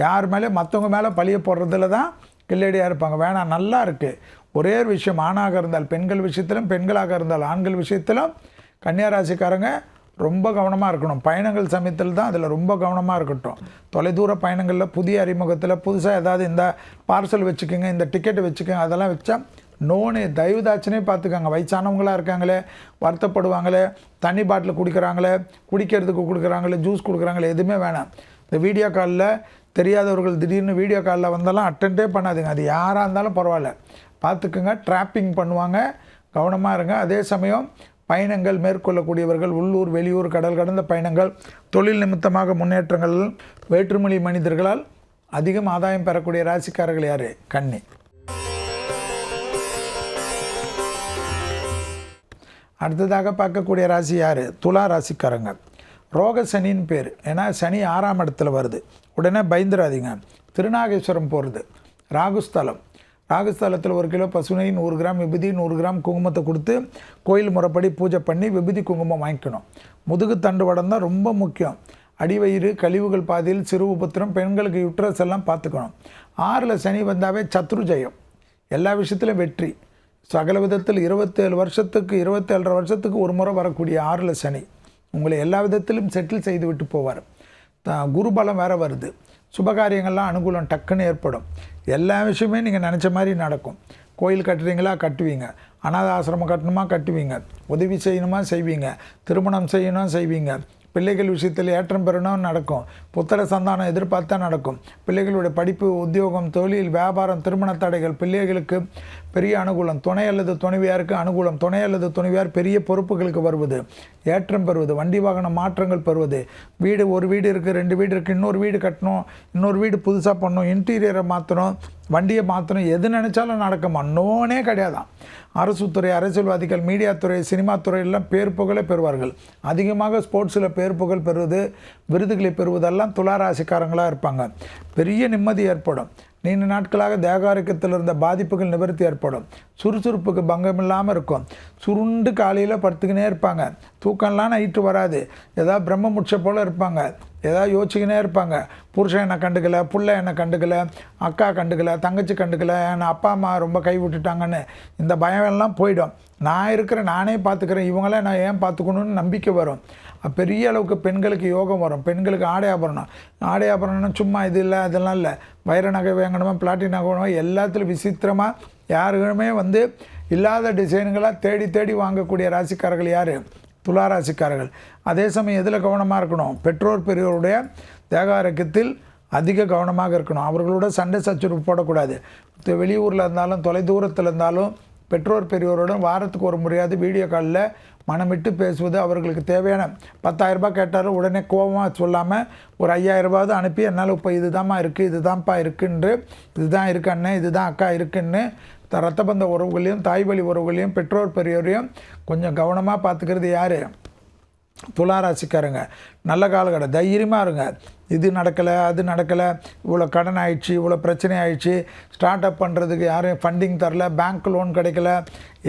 யார் மேலே மற்றவங்க மேலே பழிய போடுறதுல தான் கில்லடியாக இருப்பாங்க. வேணாம், நல்லா இருக்குது. ஒரே ஒரு விஷயம், ஆணாக இருந்தால் பெண்கள் விஷயத்திலும், பெண்களாக இருந்தால் ஆண்கள் விஷயத்திலும் கன்னியாராசிக்காரங்க ரொம்ப கவனமாக இருக்கணும். பயணங்கள் சமயத்தில் தான் அதில் ரொம்ப கவனமாக இருக்கட்டும். தொலைதூர பயணங்களில் புதிய அறிமுகத்தில் புதுசாக ஏதாவது இந்த பார்சல் வச்சுக்கோங்க, இந்த டிக்கெட்டு வச்சுக்கோங்க, அதெல்லாம் வச்சா நோனே தயவுதாச்சுனே பார்த்துக்காங்க. வயசானவங்களாக இருக்காங்களே, வருத்தப்படுவாங்களே, தண்ணி பாட்டில் குடிக்கிறாங்களே, குடிக்கிறதுக்கு கொடுக்குறாங்களே, ஜூஸ் கொடுக்குறாங்களே, எதுவுமே வேணாம். இந்த வீடியோ காலில் தெரியாதவர்கள் திடீர்னு வீடியோ காலில் வந்தாலும் அட்டெண்டே பண்ணாதுங்க. அது யாராக இருந்தாலும் பரவாயில்ல, பார்த்துக்குங்க. ட்ராப்பிங் பண்ணுவாங்க, கவனமாக இருங்க. அதே சமயம் பயணங்கள் மேற்கொள்ளக்கூடியவர்கள், உள்ளூர் வெளியூர் கடல் கடந்த பயணங்கள், தொழில் நிமித்தமாக முன்னேற்றங்கள், வேற்றுமொழி மனிதர்களால் அதிகம் ஆதாயம் பெறக்கூடிய ராசிக்காரர்கள் யார்? கன்னி. அடுத்ததாக பார்க்கக்கூடிய ராசி யார்? துலா ராசிக்காரங்க. ரோக சனின்னு பேர். ஏன்னா சனி 6ஆம் இடத்துல வருது. உடனே பயந்துடாதீங்க. திருநாகேஸ்வரம் போகிறது, ராகுஸ்தலம். ராகுஸ்தலத்தில் 1 கிலோ பசுனை, 100 கிராம் விபூதி, 100 கிராம் குங்குமத்தை கொடுத்து கோயில் முறைப்படி பூஜை பண்ணி விபூதி குங்குமம் வாங்கிக்கணும். முதுகு தண்டு வடம் தான் ரொம்ப முக்கியம். அடிவயிறு, கழிவுகள் பாதையில், சிறு உபத்திரம், பெண்களுக்கு யுட்ரஸ் எல்லாம் பார்த்துக்கணும். 6ல் சனி வந்தாவே சத்ரு ஜெயம், எல்லா விஷயத்திலும் வெற்றி. சகல விதத்தில் 27 வருஷத்துக்கு 27.5 வருஷத்துக்கு ஒரு முறை வரக்கூடிய 6ல் சனி உங்களை எல்லா விதத்திலும் செட்டில் செய்து விட்டு போவார். குருபலம் வேறு வருது. சுபகாரியங்கள்லாம் அனுகூலம் டக்குன்னு ஏற்படும். எல்லா விஷயமே நீங்கள் நினச்ச மாதிரி நடக்கும். கோயில் கட்டுறீங்களா, கட்டுவீங்க. அனாதை ஆசிரமம் கட்டணுமா, கட்டுவீங்க. உதவி செய்யணுமா, செய்வீங்க. திருமணம் செய்யணும், செய்வீங்க. பிள்ளைகள் விஷயத்தில் ஏற்றம் பெறணும், நடக்கும். புத்திர சந்தானம் எதிர்பார்த்தா நடக்கும். பிள்ளைகளுடைய படிப்பு, உத்தியோகம், தொழில், வியாபாரம், திருமண தடைகள், பிள்ளைகளுக்கு பெரிய அனுகூலம். துணை அல்லது துணைவியாருக்கு அனுகூலம். துணை அல்லது துணைவியார் பெரிய பொறுப்புகளுக்கு வருவது, ஏற்றம் பெறுவது, வண்டி வாகன மாற்றங்கள் பெறுவது. வீடு, ஒரு வீடு இருக்குது, 2 வீடு இருக்குது, இன்னொரு வீடு கட்டணும், இன்னொரு வீடு புதுசாக பண்ணணும், இன்டீரியரை மாற்றணும், வண்டியை மாற்றணும், எது நினச்சாலும் நடக்குமா? நோனே கிடையாதான். அரசுத்துறை, அரசியல்வாதிகள், மீடியா துறை, சினிமா துறையெல்லாம் பேர் புகழை பெறுவார்கள். அதிகமாக ஸ்போர்ட்ஸில் பேர் புகழ் பெறுவது, விருதுகளை பெறுவதெல்லாம் துளாராசிக்காரங்களாக இருப்பாங்க. பெரிய நிம்மதி ஏற்படும். நீண்ட நாட்களாக தேகாரோக்கியத்தில் இருந்த பாதிப்புகள் நிவர்த்தி ஏற்படும். சுறுசுறுப்புக்கு பங்கம் இல்லாமல் இருக்கும். சுருண்டு காலையில் படுத்துக்கினே இருப்பாங்க. தூக்கம்லாம் நைட்டு வராது. ஏதாவது பிரம்ம முட்சை போல் இருப்பாங்க. ஏதாவது யோசிச்சுக்கினே இருப்பாங்க. புருஷன் என்னை கண்டுக்கலை, புள்ள என்னை கண்டுக்கலை, அக்கா கண்டுக்கலை, தங்கச்சி கண்டுக்கலை, என்னை அப்பா அம்மா ரொம்ப கை விட்டுட்டாங்கன்னு இந்த பயம் எல்லாம் போயிடும். நான் இருக்கிறேன், நானே பார்த்துக்கிறேன், இவங்களாம் நான் ஏன் பார்த்துக்கணுன்னு நம்பிக்கை வரும். பெரிய அளவுக்கு பெண்களுக்கு யோகம் வரும். பெண்களுக்கு ஆடை ஆபரணம்னா சும்மா இது இல்லை, அதெல்லாம் இல்லை. வைர நகை வாங்கணுமா, பிளாட்டின் நகை வேணுமா, எல்லாத்துலையும் விசித்திரமாக யாருமே இல்லாத டிசைன்களாக தேடி தேடி வாங்கக்கூடிய ராசிக்காரர்கள் யார்? துலா ராசிக்காரர்கள். அதே சமயம் எதில் கவனமாக இருக்கணும்? பெற்றோர் பெரியோருடைய தேகாரோக்கியத்தில் அதிக கவனமாக இருக்கணும். அவர்களோட சண்டை சச்சரவு போடக்கூடாது. வெளியூரில் இருந்தாலும் தொலைதூரத்தில் இருந்தாலும் பெற்றோர் பெரியோருடன் வாரத்துக்கு ஒரு முறையாவது வீடியோ காலில் மனமிட்டு பேசுவது. அவர்களுக்கு தேவையான 10,000 ரூபாய் கேட்டாலும் உடனே கோபமாக சொல்லாமல் ஒரு 5,000 ரூபாவது அனுப்பி, என்னால் இப்போ இதுதான்மா இருக்குது, இதுதான்ப்பா இருக்குன்று, இதுதான் இருக்கு அண்ணே, இதுதான் அக்கா இருக்குன்னு ரத்த பந்த உறவுகளையும் தாய் வழி உறவுகளையும் பெற்றோர் பெரியோரையும் கொஞ்சம் கவனமாக பார்த்துக்கிறது யார்? துளாராசிக்காரங்க. நல்ல காலகட்டம், தைரியமாக இருங்க. இது நடக்கலை, அது நடக்கலை, இவ்வளோ கடன் ஆயிடுச்சு, இவ்வளோ பிரச்சனை ஆயிடுச்சு, ஸ்டார்ட் அப் பண்ணுறதுக்கு யாரும் ஃபண்டிங் தரல, பேங்க் லோன் கிடைக்கல,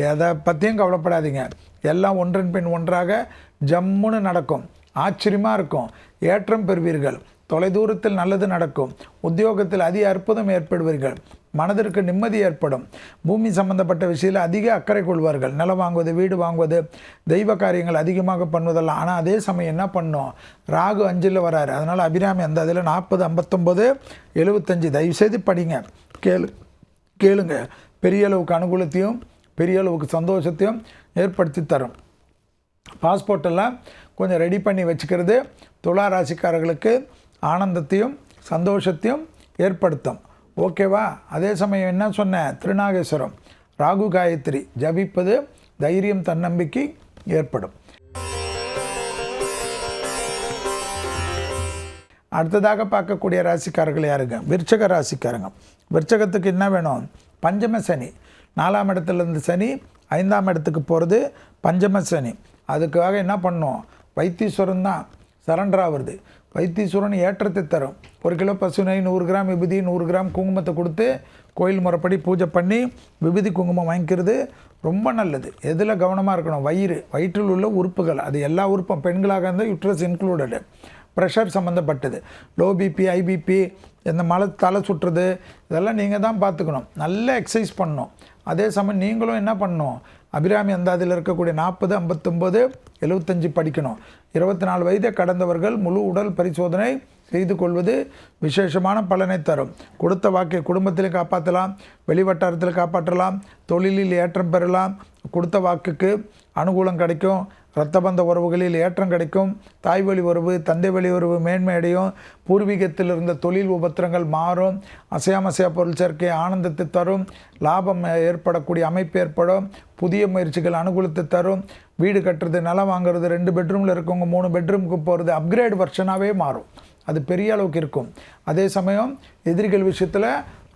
எதை பற்றியும் கவலைப்படாதீங்க. எல்லாம் ஒன்றன் பின் ஒன்றாக ஜம்முன்னு நடக்கும். ஆச்சரியமாக இருக்கும். ஏற்றம் பெறுவீர்கள். தொலைதூரத்தில் நல்லது நடக்கும். உத்தியோகத்தில் அதிக அற்புதம் ஏற்படுவீர்கள். மனதிற்கு நிம்மதி ஏற்படும். பூமி சம்பந்தப்பட்ட விஷயத்தில் அதிக அக்கறை கொள்வார்கள். நிலம் வாங்குவது, வீடு வாங்குவது, தெய்வ காரியங்கள் அதிகமாக பண்ணுவதெல்லாம். ஆனால் அதே சமயம் என்ன பண்ணும்? ராகு 5ல் வராரு. அதனால் அபிராமி அந்த அதில் 40, 59, 75 தயவுசெய்து படிங்க, கேளுங்க. பெரிய அளவுக்கு அனுகூலத்தையும் பெரிய அளவுக்கு சந்தோஷத்தையும் ஏற்படுத்தி தரும். பாஸ்போர்ட்டெல்லாம் கொஞ்சம் ரெடி பண்ணி வச்சுக்கிறது துலா ராசிக்காரர்களுக்கு ஆனந்தத்தையும் சந்தோஷத்தையும் ஏற்படுத்தும். ஓகேவா? அதே சமயம் என்ன சொன்னேன்? திருநாகேஸ்வரம் ராகு காயத்ரி ஜபிப்பது தைரியம் தன்னம்பிக்கை ஏற்படும். அடுத்ததாக பார்க்கக்கூடிய ராசிக்காரர்கள் யாருங்க? விருச்சக ராசிக்காரங்க. விருச்சகத்துக்கு என்ன வேணும்? பஞ்சம சனி. 4ஆம் இடத்துலேருந்து சனி 5ஆம் இடத்துக்கு போகிறது பஞ்சம சனி. அதுக்காக என்ன பண்ணோம்? வைத்தீஸ்வரன் தான் சரண்டர் ஆகுறது. வைத்தீஸ்வரன் ஏற்றத்தை தரும். 1 கிலோ பசுனை, 100 கிராம் விபூதி, 100 கிராம் குங்குமத்தை கொடுத்து கோயில் முறைப்படி பூஜை பண்ணி விபூதி குங்குமம் வாங்கிக்கிறது ரொம்ப நல்லது. எதில் கவனமாக இருக்கணும்? வயிற்றில் உள்ள உறுப்புகள், அது எல்லா உறுப்பும், பெண்களாக இருந்தால் யூட்ரஸ் இன்க்ளூடடு. ப்ரெஷர் சம்மந்தப்பட்டது, லோ பிபி, ஐபிபி, இந்த தலை சுற்றுறது, இதெல்லாம் நீங்கள் தான் பார்த்துக்கணும். நல்ல எக்ஸசைஸ் பண்ணணும். அதே சமயம் நீங்களும் என்ன பண்ணணும்? அபிராமி அந்தாதியில் இருக்கக்கூடிய 40, 59, 75 படிக்கணும். 24 வயதை கடந்தவர்கள் முழு உடல் பரிசோதனை செய்து கொள்வது விசேஷமான பலனை தரும். கொடுத்த வாக்கை குடும்பத்தில் காப்பாற்றலாம், வெளிவட்டாரத்தில் காப்பாற்றலாம், தொழிலில் ஏற்றம் பெறலாம். கொடுத்த வாக்குக்கு அனுகூலம் கிடைக்கும். இரத்தபந்த உறவுகளில் ஏற்றம் கிடைக்கும். தாய் வழி உறவு, தந்தை வழி உறவு மேன்மை அடையும். பூர்வீகத்தில் இருந்த தொழில் உபத்திரங்கள் மாறும். அசையாமசையா பொருள் சேர்க்கை ஆனந்தத்தை தரும். லாபம் ஏற்படக்கூடிய அமைப்பு ஏற்படும். புதிய முயற்சிகள் அனுகூலத்தை தரும். வீடு கட்டுறது, நிலம் வாங்குறது, 2 பெட்ரூமில் இருக்கவங்க 3 பெட்ரூமுக்கு போகிறது அப்கிரேட் வெர்ஷனாகவே மாறும். அது பெரிய அளவுக்கு இருக்கும். அதே சமயம் எதிரிகள் விஷயத்தில்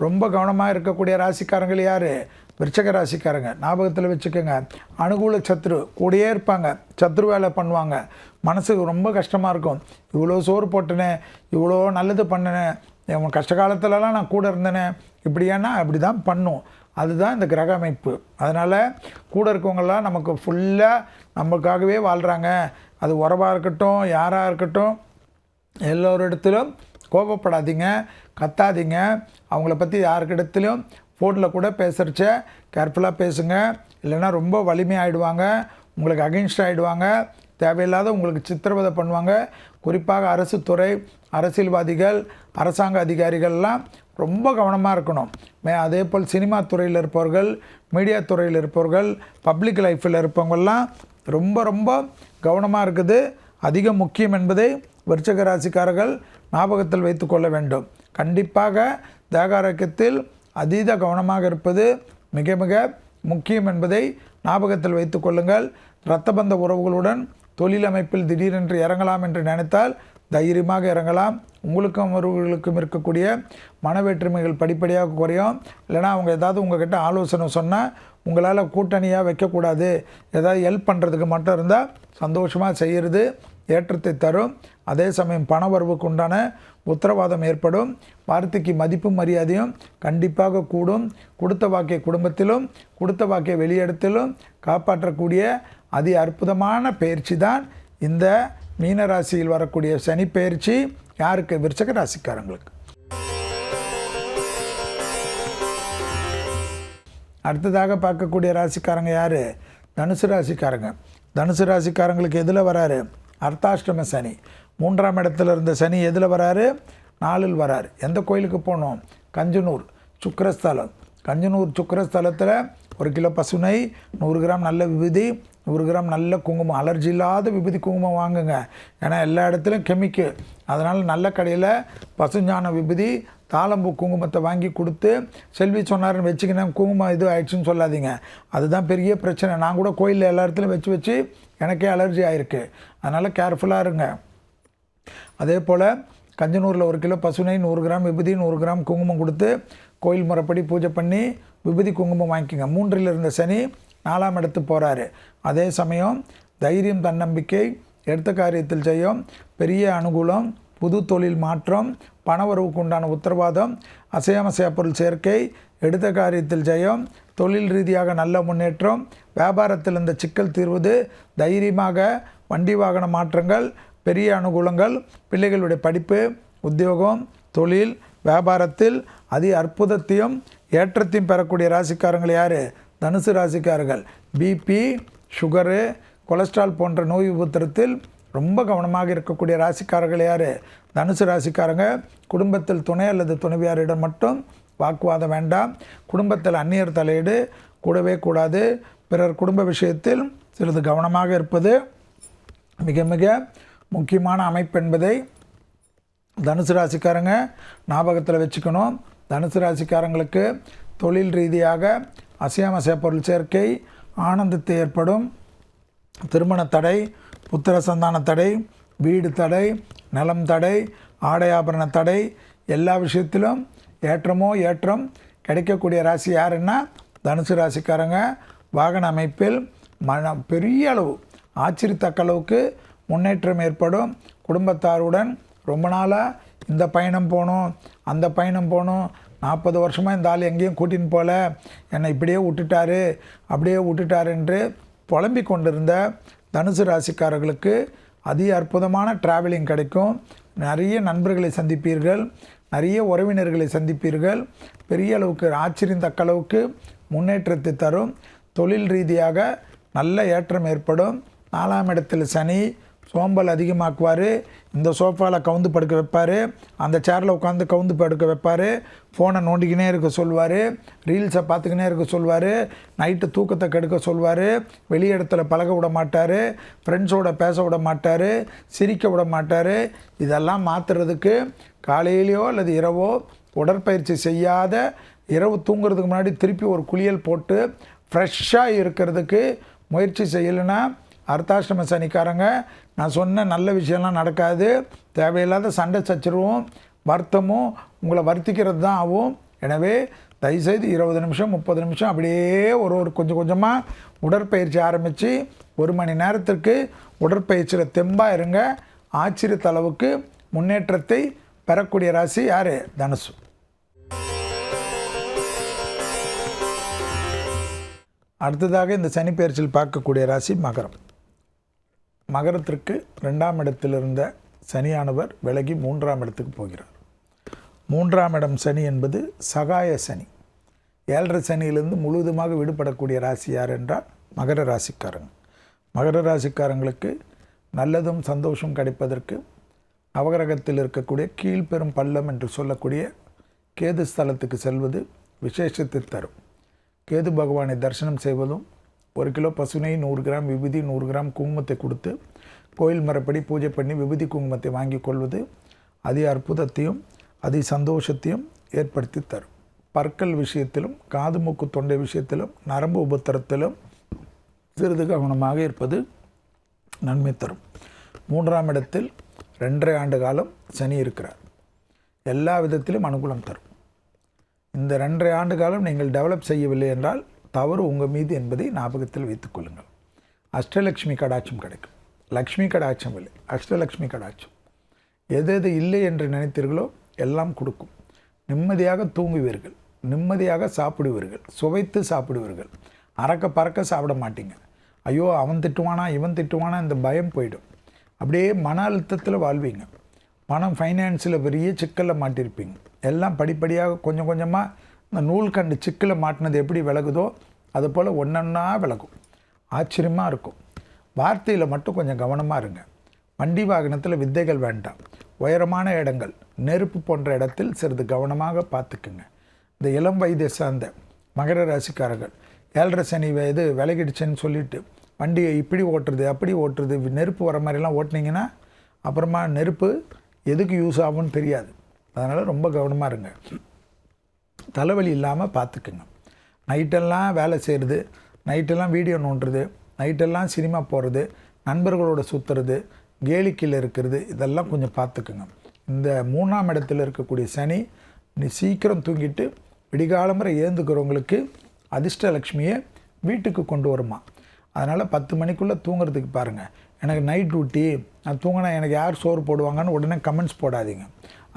ரொம்ப கவனமாக இருக்கக்கூடிய ராசிக்காரங்கள் யார்? விருச்சக ராசிக்காரங்க. ஞாபகத்தில் வச்சுக்கோங்க, அனுகூல சத்ரு கூடயே இருப்பாங்க. சத்ரு வேலை பண்ணுவாங்க. மனசுக்கு ரொம்ப கஷ்டமாக இருக்கும். இவ்வளோ சோறு போட்டனே, இவ்வளோ நல்லது பண்ணினேன், என் கஷ்ட காலத்துலலாம் நான் கூட இருந்தேனே, இப்படியானா அப்படி தான் பண்ணும். அதுதான் இந்த கிரக அமைப்பு. அதனால் கூட இருக்கவங்களாம் நமக்கு ஃபுல்லாக நமக்காகவே வாழ்கிறாங்க. அது உறவாக இருக்கட்டும், யாராக இருக்கட்டும், எல்லோரிடத்திலும் கோபப்படாதீங்க, கத்தாதீங்க. அவங்கள பற்றி யாருக்கிடத்திலும் ஃபோனில் கூட பேசுகிறச்ச கேர்ஃபுல்லாக பேசுங்க. இல்லைன்னா ரொம்ப வலிமையாகிடுவாங்க, உங்களுக்கு அகென்ஸ்ட் ஆகிடுவாங்க, தேவையில்லாத உங்களுக்கு சித்திரவதை பண்ணுவாங்க. குறிப்பாக அரசு துறை, அரசியல்வாதிகள், அரசாங்க அதிகாரிகள்லாம் ரொம்ப கவனமாக இருக்கணும். அதே போல் சினிமா துறையில் இருப்பவர்கள், மீடியா துறையில் இருப்பவர்கள், பப்ளிக் லைஃப்பில் இருப்பவங்கள்லாம் ரொம்ப ரொம்ப கவனமாக இருக்குது அதிக முக்கியம் என்பதை விருச்சக ராசிக்காரர்கள் ஞாபகத்தில் வைத்து கொள்ள வேண்டும். கண்டிப்பாக தேகாரோக்கியத்தில் அதீத கவனமாக இருப்பது மிக மிக முக்கியம் என்பதை ஞாபகத்தில் வைத்து கொள்ளுங்கள். இரத்தபந்த உறவுகளுடன் தொழில் அமைப்பில் திடீரென்று இறங்கலாம் என்று நினைத்தால் தைரியமாக இறங்கலாம். உங்களுக்கும் அவர்களுக்கும் இருக்கக்கூடிய மனவேற்றுமைகள் படிப்படியாக குறையும். இல்லைனா அவங்க ஏதாவது உங்கள்கிட்ட ஆலோசனை சொன்னால் உங்களால் கூட்டணியாக வைக்கக்கூடாது, ஏதாவது ஹெல்ப் பண்ணுறதுக்கு மட்டும் இருந்தால் சந்தோஷமாக செய்கிறது ஏற்றத்தை தரும். அதே சமயம் பண வரவுக்கு உண்டான உத்தரவாதம் ஏற்படும். வார்த்தைக்கு மதிப்பும் மரியாதையும் கண்டிப்பாக கூடும். கொடுத்த வாக்கை குடும்பத்திலும் கொடுத்த வாக்கை வெளியிடத்திலும் காப்பாற்றக்கூடிய அதி அற்புதமான பயிற்சி தான் இந்த மீனராசியில் வரக்கூடிய சனி பயிற்சி. யாருக்கு? விருச்சக ராசிக்காரங்களுக்கு. அடுத்ததாக பார்க்கக்கூடிய ராசிக்காரங்க யார்? தனுசு ராசிக்காரங்க. தனுசு ராசிக்காரங்களுக்கு எதில் வராரு? அர்த்தாஷ்டம சனி. 3ஆம் இடத்துல இருந்த சனி எதில் வராரு? 4இல் வராரு. எந்த கோயிலுக்கு போகணும்? கஞ்சனூர் சுக்கிரஸ்தலம். கஞ்சனூர் சுக்கிரஸ்தலத்தில் 1 கிலோ பசுனை, 100 கிராம் நல்ல விபூதி, 100 கிராம் நல்ல குங்குமம், அலர்ஜி இல்லாத விபூதி குங்குமம் வாங்குங்க. ஏன்னா எல்லா இடத்துலையும் கெமிக்கல். அதனால் நல்ல கடையில் பசுஞ்சான விபூதி, தாளம்பூ குங்குமத்தை வாங்கி கொடுத்து செல்வி சொன்னாருன்னு வச்சுக்கினேன் குங்குமம் இது ஆயிடுச்சுன்னு சொல்லாதீங்க. அதுதான் பெரிய பிரச்சனை. நான் கூட கோயிலில் எல்லா இடத்துலையும் வச்சு எனக்கே அலர்ஜி ஆகிருக்கு. அதனால் கேர்ஃபுல்லாக இருங்க. அதே போல் கஞ்சனூரில் 1 கிலோ பசுனை, 100 கிராம் விபூதி, 100 கிராம் குங்குமம் கொடுத்து கோயில் முறைப்படி பூஜை பண்ணி விபூதி குங்குமம் வாங்கிக்கோங்க. 3இல் இருந்த சனி 4ஆம் இடத்துக்கு போகிறாரு. அதே சமயம் தைரியம், தன்னம்பிக்கை, எடுத்த காரியத்தில் ஜெயம், பெரிய அனுகூலம், புது தொழில் மாற்றம், பணவரவுக்கு உண்டான உத்தரவாதம், அசையாமசையா பொருள் சேர்க்கை, எடுத்த காரியத்தில் ஜெயம், தொழில் ரீதியாக நல்ல முன்னேற்றம், வியாபாரத்தில் இந்த சிக்கல் தீர்வது, தைரியமாக வண்டி வாகன மாற்றங்கள், பெரிய அனுகூலங்கள், பிள்ளைகளுடைய படிப்பு, உத்தியோகம், தொழில், வியாபாரத்தில் அதி அற்புதத்தையும் ஏற்றத்தையும் பெறக்கூடிய ராசிக்காரங்கள் யார்? தனுசு ராசிக்காரர்கள். பிபி, சுகரு, கொலஸ்ட்ரால் போன்ற நோய் உபத்திரத்தில் ரொம்ப கவனமாக இருக்கக்கூடிய ராசிக்காரர்கள் யார்? தனுசு ராசிக்காரங்க. குடும்பத்தில் துணை அல்லது துணைவியாரிடம் மட்டும் வாக்குவாதம் வேண்டாம். குடும்பத்தில் அந்நியர் தலையீடு கூடவே கூடாது. பிறர் குடும்ப விஷயத்தில் சிறிது கவனமாக இருப்பது மிக மிக முக்கியமான அமைப்பு என்பதை தனுசு ராசிக்காரங்க ஞாபகத்தில் வச்சுக்கணும். தனுசு ராசிக்காரங்களுக்கு தொழில் ரீதியாக அசையாமசைய பொருள் சேர்க்கை, ஆனந்தத்தை ஏற்படும், திருமண தடை, புத்திர சந்தான தடை, வீடு தடை, நிலம் தடை, ஆடை ஆபரண தடை, எல்லா விஷயத்திலும் ஏற்றம் கிடைக்கக்கூடிய ராசி யாருன்னா தனுசு ராசிக்காரங்க. வாகன அமைப்பில் பெரிய அளவு ஆச்சரியத்தக்க அளவுக்கு முன்னேற்றம் ஏற்படும். குடும்பத்தாருடன் ரொம்ப நாளாக இந்த பயணம் போகணும், அந்த பயணம் போகணும், 40 வருஷமாக இந்த ஆள் எங்கேயும் கூட்டின்னு போகல, என்னை இப்படியே விட்டுட்டார் என்று புலம்பிக் கொண்டிருந்த தனுசு ராசிக்காரர்களுக்கு அதிக அற்புதமான ட்ராவலிங் கிடைக்கும். நிறைய நண்பர்களை சந்திப்பீர்கள், நிறைய உறவினர்களை சந்திப்பீர்கள். பெரிய அளவுக்கு ஆச்சரியத்தக்க அளவுக்கு முன்னேற்றத்தை தரும். தொழில் ரீதியாக நல்ல ஏற்றம் ஏற்படும். 4ஆம் இடத்தில் சனி சோம்பல் அதிகமாக்குவார். இந்த சோஃபாவில் கவுந்து படுக்க வைப்பார், அந்த சேரில் உட்காந்து கவுந்து படுக்க வைப்பார், ஃபோனை நோண்டிக்கினே இருக்க சொல்வார், ரீல்ஸை பார்த்துக்கினே இருக்க சொல்வார், நைட்டு தூக்கத்தை கெடுக்க சொல்வார், வெளி இடத்துல பழக விட மாட்டார், ஃப்ரெண்ட்ஸோட பேச விட மாட்டார், சிரிக்க விட மாட்டார். இதெல்லாம் மாற்றுறதுக்கு காலையிலையோ அல்லது இரவோ உடற்பயிற்சி செய்யாத, இரவு தூங்குறதுக்கு முன்னாடி திருப்பி ஒரு குளியல் போட்டு ஃப்ரெஷ்ஷாக இருக்கிறதுக்கு முயற்சி செய்யலைன்னா அர்த்தாஷ்டம சனிக்காரங்க நான் சொன்ன நல்ல விஷயம்லாம் நடக்காது. தேவையில்லாத சண்டை சச்சரவும் வருத்தமும் உங்களை வருத்திக்கிறது தான் ஆகும். எனவே தயவுசெய்து 20 நிமிஷம் 30 நிமிஷம் அப்படியே ஒரு கொஞ்சம் கொஞ்சமாக உடற்பயிற்சி ஆரம்பித்து 1 மணி நேரத்திற்கு உடற்பயிற்சியில் தெம்பாக இருங்க. ஆச்சரியத்தளவுக்கு முன்னேற்றத்தை பெறக்கூடிய ராசி யார்? தனுசு. அடுத்ததாக இந்த சனி பெயர்ச்சியில் பார்க்கக்கூடிய ராசி மகரம். மகரத்திற்கு 2ஆம் இடத்தில் இருந்த சனியானவர் விலகி 3ஆம் இடத்துக்கு போகிறார். 3ஆம் இடம் சனி என்பது சகாய சனி. 7.5 சனியிலிருந்து முழுவதுமாக விடுபடக்கூடிய ராசி யார் என்றால் மகர ராசிக்காரங்க. மகர ராசிக்காரங்களுக்கு நல்லதும் சந்தோஷம் கிடைப்பதற்கு நவகிரகத்தில் இருக்கக்கூடிய கீழ்பெரும் பள்ளம் என்று சொல்லக்கூடிய கேது ஸ்தலத்துக்கு செல்வது விசேஷத்தை தரும். கேது பகவானை தரிசனம் செய்வதும் 1 கிலோ பசுனை, 100 கிராம் விபூதி, 100 கிராம் குங்குமத்தை கொடுத்து கோயில் முறைப்படி பூஜை பண்ணி விபூதி குங்குமத்தை வாங்கி கொள்வது அதி அற்புதத்தையும் அதி சந்தோஷத்தையும் ஏற்படுத்தி தரும். பற்கள் விஷயத்திலும் காது மூக்கு தொண்டை விஷயத்திலும் நரம்பு உபத்திரத்திலும் சிறிது கவனமாக இருப்பது நன்மை தரும். 3ஆம் இடத்தில் 2.5 ஆண்டு காலம் சனி இருக்கிறார். எல்லா விதத்திலும் அனுகூலம் தரும். இந்த 2.5 ஆண்டு காலம் நீங்கள் டெவலப் செய்யவில்லை என்றால் தவறு உங்கள் மீது என்பதை ஞாபகத்தில் வைத்துக் கொள்ளுங்கள். அஷ்டலக்ஷ்மி கடாட்சம் கிடைக்கும். லக்ஷ்மி கடாட்சம் இல்லை, அஷ்டலக்ஷ்மி கடாட்சம். எது இல்லை என்று நினைத்தீர்களோ எல்லாம் கொடுக்கும். நிம்மதியாக தூங்குவீர்கள், நிம்மதியாக சாப்பிடுவீர்கள், சுவைத்து சாப்பிடுவீர்கள். அறக்க பறக்க சாப்பிட மாட்டீங்க. ஐயோ அவன் திட்டுவானா இவன் திட்டுவானா இந்த பயம் போயிடும். அப்படியே மன அழுத்தத்தில் வாழ்வீங்க. பணம் ஃபைனான்ஸில் பெரிய சிக்கலில் மாட்டியிருப்பீங்க. எல்லாம் படிப்படியாக கொஞ்சம் கொஞ்சமாக இந்த நூல்கண்டு சிக்கலில் மாட்டினது எப்படி விலகுதோ அதுபோல் ஒன்றொன்னா விலகும். ஆச்சரியமாக இருக்கும். வார்த்தையில் மட்டும் கொஞ்சம் கவனமாக இருங்க. வண்டி வாகனத்தில் வித்தைகள் வேண்டாம். உயரமான இடங்கள், நெருப்பு போன்ற இடத்தில் சிறிது கவனமாக பார்த்துக்குங்க. இந்த இளம் வயதை சார்ந்த மகர ராசிக்காரர்கள் 7.5 சனி வயது விலகிடுச்சுன்னு சொல்லிட்டு வண்டியை இப்படி ஓட்டுறது அப்படி ஓட்டுறது, நெருப்பு வர மாதிரிலாம் ஓட்டினீங்கன்னா அப்புறமா நெருப்பு எதுக்கு யூஸ் ஆகும்னு தெரியாது. அதனால் ரொம்ப கவனமாக இருங்க. தலைவலி இல்லாமல் பார்த்துக்குங்க. நைட்டெல்லாம் வேலை செய்கிறது, நைட்டெல்லாம் வீடியோ நோண்டுறது, நைட்டெல்லாம் சினிமா போகிறது, நண்பர்களோட சுற்றுறது, கேலிக்கில் இருக்கிறது, இதெல்லாம் கொஞ்சம் பார்த்துக்குங்க. இந்த 3ஆம் இடத்தில் இருக்கக்கூடிய சனி சீக்கிரம் தூங்கிட்டு விடிகாலம்பரை ஏந்துக்கிறவங்களுக்கு அதிர்ஷ்டலக்ஷ்மியை வீட்டுக்கு கொண்டு வருமா. அதனால் 10 மணிக்குள்ளே தூங்குறதுக்கு பாருங்கள். எனக்கு நைட் டியூட்டி, நான் தூங்கினா எனக்கு யார் சோறு போடுவாங்கன்னு உடனே கமெண்ட்ஸ் போடாதீங்க.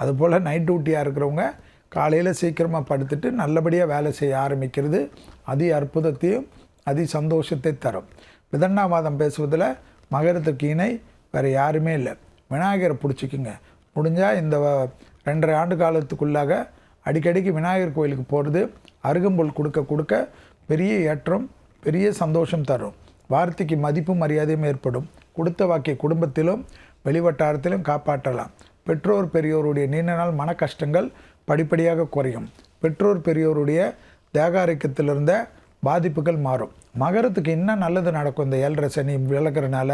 அதுபோல் நைட் டியூட்டியாக இருக்கிறவங்க காலையில் சீக்கிரமாக படுத்துட்டு நல்லபடியாக வேலை செய்ய ஆரம்பிக்கிறது அதி அற்புதத்தையும் அதி சந்தோஷத்தை தரும். விதண்டாவாதம் பேசுவதில் மகரத்துக்கு இணை வேறு யாருமே இல்லை. விநாயகரை பிடிச்சிக்குங்க. முடிஞ்சால் இந்த 2.5 ஆண்டு காலத்துக்குள்ளாக அடிக்கடிக்கு விநாயகர் கோயிலுக்கு போகிறது, அருகம்புல் கொடுக்க பெரிய ஏற்றம், பெரிய சந்தோஷம் தரும். வார்த்தைக்கு மதிப்பு மரியாதையும் ஏற்படும். கொடுத்த வாக்கிய குடும்பத்திலும் வெளிவட்டாரத்திலும் காப்பாற்றலாம். பெற்றோர் பெரியோருடைய நீண்ட நாள் மன கஷ்டங்கள் படிப்படியாக குறையும். பெற்றோர் பெரியோருடைய தேகாரிக்கத்திலிருந்த பாதிப்புகள் மாறும். மகரத்துக்கு இன்னும் நல்லது நடக்கும். இந்த 7.5 சனி விலகிறனால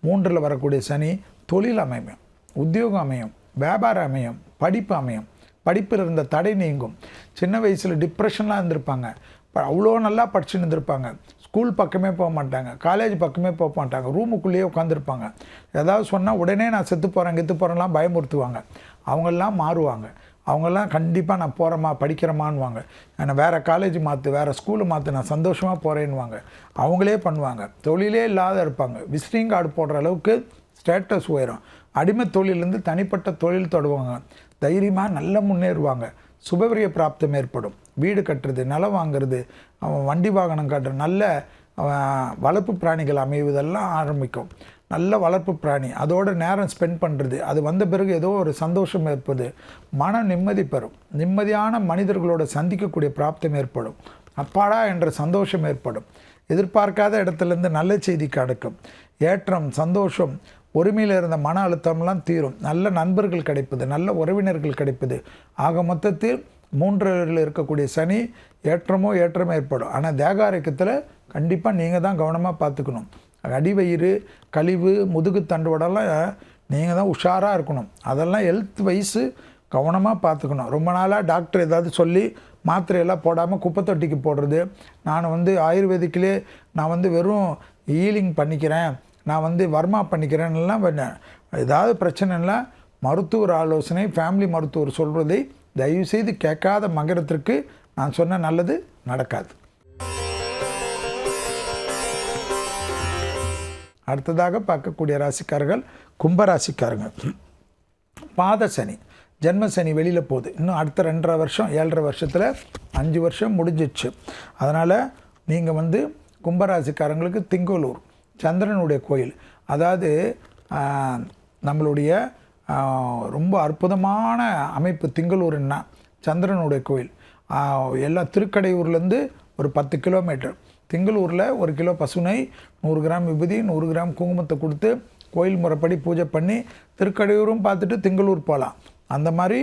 3ல் வரக்கூடிய சனி தொழில் அமையும், உத்தியோகம் அமையும், வியாபாரம் அமையும், படிப்பு அமையும். படிப்பில் இருந்த தடை நீங்கும். சின்ன வயசில் டிப்ரெஷன்லாம் இருந்திருப்பாங்க. அவ்வளோ நல்லா படிச்சுன்னு இருந்திருப்பாங்க. ஸ்கூல் பக்கமே போக மாட்டாங்க, காலேஜ் பக்கமே போக மாட்டாங்க, ரூமுக்குள்ளேயே உட்காந்துருப்பாங்க. ஏதாவது சொன்னால் உடனே நான் செத்து போகிறேன் கெத்து போகிறேன்லாம் பயமுறுத்துவாங்க. அவங்கெல்லாம் மாறுவாங்க. அவங்கெல்லாம் கண்டிப்பாக நான் போகிறேம்மா படிக்கிறேம்மான்னுவாங்க. என்னை வேறு காலேஜ் மாற்று, வேறு ஸ்கூலு மாற்று, நான் சந்தோஷமாக போகிறேன்னுவாங்க. அவங்களே பண்ணுவாங்க. தொழிலே இல்லாத இருப்பாங்க. விசிட்டிங் கார்டு போடுற அளவுக்கு ஸ்டேட்டஸ் உயரும். அடிமை தொழிலேருந்து தனிப்பட்ட தொழில் தொடங்குவாங்க. தைரியமாக நல்லா முன்னேறுவாங்க. சுபவிரிய பிராப்தம் ஏற்படும். வீடு கட்டுறது, நிலம் வாங்கிறது, அவன் வண்டி வாகனம் கட்டுறது, நல்ல வளர்ப்பு பிராணிகள் அமைவதெல்லாம் ஆரம்பிக்கும். நல்ல வளர்ப்பு பிராணி, அதோட நேரம் ஸ்பெண்ட் பண்ணுறது, அது வந்த பிறகு ஏதோ ஒரு சந்தோஷம் ஏற்பது, மன நிம்மதி பெறும். நிம்மதியான மனிதர்களோட சந்திக்கக்கூடிய பிராப்தம் ஏற்படும். அப்பாடா என்ற சந்தோஷம் ஏற்படும். எதிர்பார்க்காத இடத்துலேருந்து நல்ல செய்தி கிடைக்கும். ஏற்றம், சந்தோஷம், ஒருமையில் இருந்த மன அழுத்தம்லாம் தீரும். நல்ல நண்பர்கள் கிடைப்பது, நல்ல உறவினர்கள் கிடைப்பது. ஆக மொத்தத்தில் 3ல் இருக்கக்கூடிய சனி ஏற்றமோ ஏற்படும். ஆனால் தேக ஆரோக்கியத்தில் கண்டிப்பாக நீங்கள் தான் கவனமாக பார்த்துக்கணும். அடிவயிறு, கழிவு, முதுகு தண்டுவடெல்லாம் நீங்கள் தான் உஷாராக இருக்கணும். அதெல்லாம் ஹெல்த் வைஸு கவனமாக பார்த்துக்கணும். ரொம்ப நாளாக டாக்டர் ஏதாவது சொல்லி மாத்திரையெல்லாம் போடாமல் குப்பை தொட்டிக்கு போடுறது, நான் ஆயுர்வேதிக்கிலே நான் வெறும் ஹீலிங் பண்ணிக்கிறேன், நான் வர்மா பண்ணிக்கிறேன்லாம் பண்ணேன். ஏதாவது பிரச்சனைனா மருத்துவர் ஆலோசனை, ஃபேமிலி மருத்துவர் சொல்கிறதை தயவுசெய்து கேட்காத மகரத்திற்கு நான் சொன்ன நல்லது நடக்காது. அடுத்ததாக பார்க்கக்கூடிய ராசிக்காரர்கள் கும்பராசிக்காரங்க. பாத சனி, ஜென்ம சனி வெளியில் போகுது. இன்னும் அடுத்த 2.5 வருஷம், 7.5 வருஷத்தில் 5 வருஷம் முடிஞ்சிடுச்சு. அதனால் நீங்கள் கும்பராசிக்காரங்களுக்கு திங்களூர் சந்திரனுடைய கோயில், அதாவது நம்மளுடைய ரொம்ப அற்புதமான அமைப்பு. திங்களூர்னா சந்திரனுடைய கோயில். எல்லா திருக்கடையூர்லேருந்து ஒரு 10 கிலோமீட்டர். திங்களூரில் 1 கிலோ பசுனை, 100 கிராம் விபூதி, 100 கிராம் குங்குமத்தை கொடுத்து கோயில் முறைப்படி பூஜை பண்ணி திருக்கடையூரும் பார்த்துட்டு திங்களூர் போகலாம். அந்த மாதிரி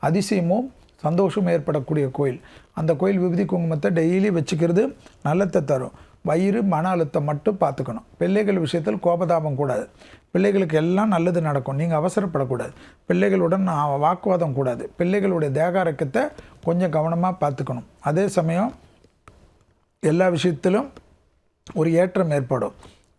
அதிசயமும் சந்தோஷமும் ஏற்படக்கூடிய கோயில். அந்த கோயில் விபூதி குங்குமத்தை டெய்லி வச்சுக்கிறது நல்லத்தை தரும். வயிறு, மன அழுத்தம் மட்டும் பார்த்துக்கணும். பிள்ளைகள் விஷயத்தில் கோபதாபம் கூடாது. பிள்ளைகளுக்கு எல்லாம் நல்லது நடக்கும். நீங்கள் அவசரப்படக்கூடாது. பிள்ளைகளுடன் வாக்குவாதம் கூடாது. பிள்ளைகளுடைய தேகாரக்கத்தை கொஞ்சம் கவனமாக பார்த்துக்கணும். அதே சமயம் எல்லா விஷயத்திலும் ஒரு ஏற்றம் ஏற்படும்.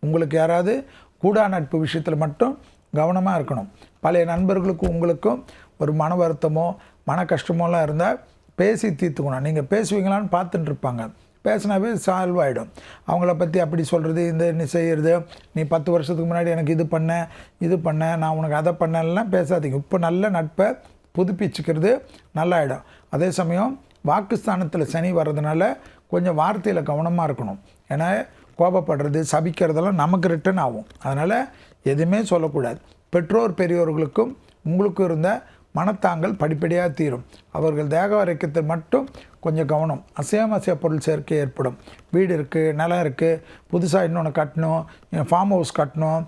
உங்களுக்கு யாராவது கூடா நட்பு விஷயத்தில் மட்டும் கவனமாக இருக்கணும். பழைய நண்பர்களுக்கும் உங்களுக்கும் ஒரு மன வருத்தமோ மன கஷ்டமோலாம் இருந்தால் பேசி தீர்த்துக்கணும். நீங்கள் பேசுவீங்களான்னு பார்த்துட்டு இருப்பாங்க. பேசினாவே சால்வ் ஆகிடும். அவங்கள பற்றி அப்படி சொல்கிறது, நீ செய்கிறது, நீ 10 வருஷத்துக்கு முன்னாடி எனக்கு இது பண்ண, நான் உனக்கு அதை பண்ணலாம் பேசாதீங்க. இப்போ நல்ல நட்பை புதுப்பிச்சுக்கிறது நல்லாயிடும். அதே சமயம் வாக்குஸ்தானத்தில் சனி வர்றதுனால கொஞ்சம் வார்த்தையில் கவனமாக இருக்கணும். ஏன்னா கோபப்படுறது, சபிக்கிறதெல்லாம் நமக்கு ரிட்டன் ஆகும். அதனால் எதுவுமே சொல்லக்கூடாது. பெற்றோர் பெரியோர்களுக்கும் உங்களுக்கும் இருந்த மனத்தாங்கள் படிப்படியாக தீரும். அவர்கள் தேக ஆரோக்கியத்தை மட்டும் கொஞ்சம் கவனம். அசைய பொருள் சேர்க்கை ஏற்படும். வீடு இருக்குது, நிலம் இருக்குது, புதுசாக இன்னொன்று கட்டணும், ஃபார்ம் ஹவுஸ் கட்டணும்,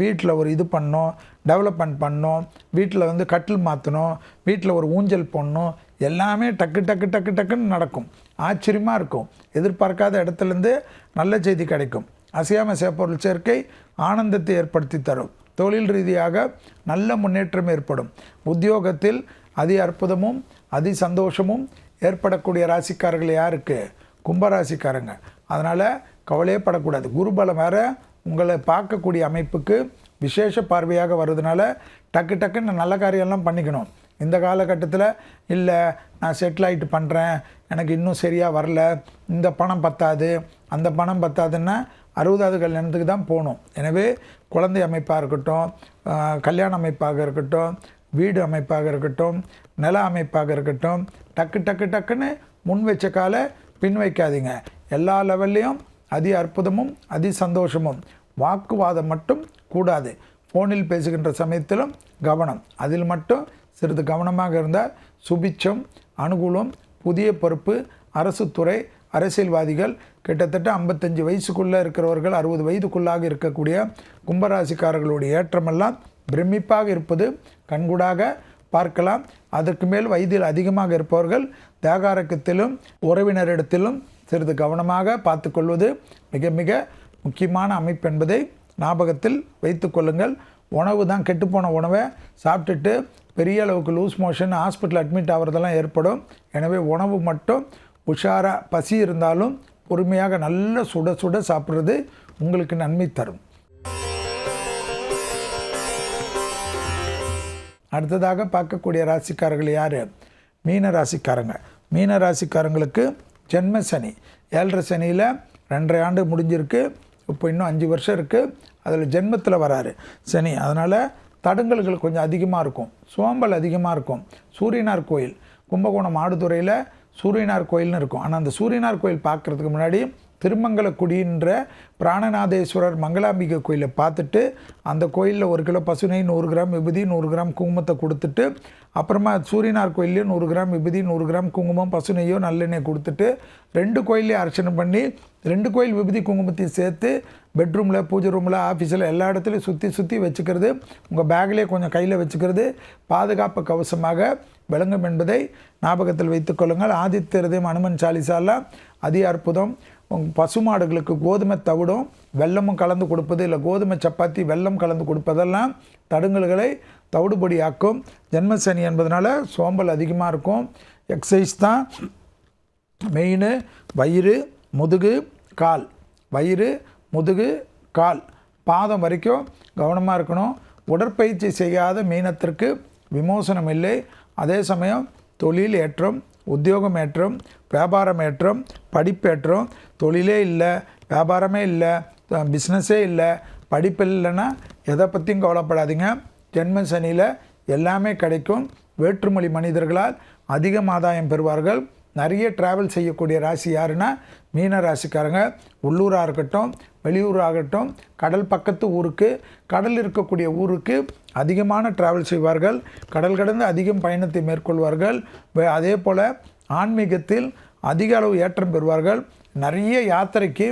வீட்டில் ஒரு இது பண்ணணும், டெவலப்மெண்ட் பண்ணணும், வீட்டில் கட்டில் மாற்றணும், வீட்டில் ஒரு ஊஞ்சல் போடணும், எல்லாமே டக்குன்னு நடக்கும். ஆச்சரியமாக இருக்கும். எதிர்பார்க்காத இடத்துலேருந்து நல்ல செய்தி கிடைக்கும். அசைய பொருள் சேர்க்கை ஆனந்தத்தை ஏற்படுத்தி தரும். தொழில் ரீதியாக நல்ல முன்னேற்றம் ஏற்படும். உத்தியோகத்தில் அதி அற்புதமும் அதி சந்தோஷமும் ஏற்படக்கூடிய ராசிக்காரர்கள் யாருக்கு? கும்பராசிக்காரங்க. அதனால் கவலையே படக்கூடாது. குருபலம் வேறு உங்களை பார்க்கக்கூடிய அமைப்புக்கு விசேஷ பார்வையாக வருதுனால டக்குன்னு நல்ல காரியம்லாம் பண்ணிக்கணும். இந்த காலகட்டத்தில் இல்லை நான் செட்டில் ஆகிட்டு பண்ணுறேன், எனக்கு இன்னும் சரியாக வரல, இந்த பணம் பத்தாது, அந்த பணம் பத்தாதுன்னா 60வது கல்யாணத்துக்கு தான் போகணும். எனவே குழந்தை அமைப்பாக இருக்கட்டும், கல்யாண அமைப்பாக இருக்கட்டும், வீடு அமைப்பாக இருக்கட்டும், நில அமைப்பாக இருக்கட்டும், டக்குன்னு முன் வச்ச காலை பின் வைக்காதீங்க. எல்லா லெவல்லையும் அதி அற்புதமும் அதி சந்தோஷமும். வாக்குவாதம் மட்டும் கூடாது. ஃபோனில் பேசுகின்ற சமயத்திலும் கவனம். அதில் மட்டும் சிறிது கவனமாக இருந்தால் சுபிட்சம், அனுகூலம், புதிய பொறுப்பு, அரசு துறை, அரசியல்வாதிகள், கிட்டத்தட்ட 55 வயசுக்குள்ளே இருக்கிறவர்கள், 60 வயதுக்குள்ளாக இருக்கக்கூடிய கும்பராசிக்காரர்களுடைய ஏற்றமெல்லாம் பிரமிப்பாக இருப்பது கண்கூடாக பார்க்கலாம். அதற்கு மேல் வயதில் அதிகமாக இருப்பவர்கள் தேகாரக்கத்திலும் உறவினரிடத்திலும் சிறிது கவனமாக பார்த்து கொள்வது மிக மிக முக்கியமான அமைப்பு என்பதை ஞாபகத்தில் வைத்து கொள்ளுங்கள். உணவு தான் கெட்டுப்போன உணவை சாப்பிட்டுட்டு பெரிய அளவுக்கு லூஸ் மோஷன், ஹாஸ்பிட்டல் அட்மிட் ஆகிறதெல்லாம் ஏற்படும். எனவே உணவு மட்டும் உஷாராக பசி இருந்தாலும் பொறுமையாக நல்ல சுட சுட சாப்பிட்றது உங்களுக்கு நன்மை தரும். அடுத்ததாக பார்க்கக்கூடிய ராசிக்காரர்கள் யார்? மீன ராசிக்காரங்க. மீன ராசிக்காரங்களுக்கு ஜென்ம சனி, 7.5 சனியில் 2.5 ஆண்டு முடிஞ்சிருக்கு. இப்போ இன்னும் 5 வருஷம் இருக்குது. அதில் ஜென்மத்தில் வராரு சனி. அதனால் தடங்கல்கள் கொஞ்சம் அதிகமாக இருக்கும், சோம்பல் அதிகமாக இருக்கும். சூரியனார் கோயில், கும்பகோணம் ஆடுதுறையில் சூரியனார் கோயில்னு இருக்கும். ஆனால் அந்த சூரியனார் கோயில் பார்க்குறதுக்கு முன்னாடி திருமங்கலக்குடின்ற பிராணநாதேஸ்வரர் மங்களாம்பிகை கோயிலை பார்த்துட்டு அந்த கோயிலில் 1 கிலோ பசுனை, 100 கிராம் விபூதி, 100 கிராம் குங்குமத்தை கொடுத்துட்டு, அப்புறமா சூரியனார் கோயிலையும் 100 கிராம் விபூதி, 100 கிராம் குங்குமம், பசுனையோ நல்லெண்ணெய் கொடுத்துட்டு 2 கோயிலையும் அர்ச்சனை பண்ணி 2 கோயில் விபூதி குங்குமத்தையும் சேர்த்து பெட்ரூமில், பூஜை ரூமில், ஆஃபீஸில் எல்லா இடத்துலையும் சுற்றி வச்சுக்கிறது, உங்கள் பேக்லேயே கொஞ்சம் கையில் வச்சுக்கிறது பாதுகாப்பு கவசமாக விளங்கும் என்பதை ஞாபகத்தில் வைத்துக்கொள்ளுங்கள். ஆதித்ய ஹிருதயம் அனுமன் சாலிசாலாம் அதி அற்புதம். பசுமாடுகளுக்கு கோதுமை தவிடும் வெல்லமும் கலந்து கொடுப்பது, இல்லை கோதுமை சப்பாத்தி வெல்லம் கலந்து கொடுப்பதெல்லாம் தடுங்கல்களை தவிடுபடியாக்கும். ஜென்மசனி என்பதனால சோம்பல் அதிகமாக இருக்கும். எக்ஸசைஸ் தான் மெயின். வயிறு, முதுகு, கால், வயிறு, முதுகு, கால், பாதம் வரைக்கும் கவனமாக இருக்கணும். உடற்பயிற்சி செய்யாத மீனத்திற்கு விமோசனம் இல்லை. அதே சமயம் தொழில் ஏற்றம், உத்தியோகம் ஏற்றம், வியாபாரம் ஏற்றம், படிப்பேற்றம். தொழிலே இல்லை, வியாபாரமே இல்லை, பிஸ்னஸே இல்லை, படிப்பு இல்லைன்னா எதை பற்றியும் கவலைப்படாதீங்க. ஜென்ம சனியில் எல்லாமே கிடைக்கும். வேற்றுமொழி மனிதர்களால் அதிக ஆதாயம் பெறுவார்கள். நிறைய ட்ராவல் செய்யக்கூடிய ராசி யாருன்னா மீன ராசிக்காரங்க. உள்ளூராக இருக்கட்டும், வெளியூராகட்டும், கடல் பக்கத்து ஊருக்கு, கடல் இருக்கக்கூடிய ஊருக்கு அதிகமான ட்ராவல் செய்வார்கள். கடல் கடந்து அதிகம் பயணத்தை மேற்கொள்வார்கள். அதே போல் ஆன்மீகத்தில் அதிக அளவு ஏற்றம் பெறுவார்கள். நிறைய யாத்திரைக்கு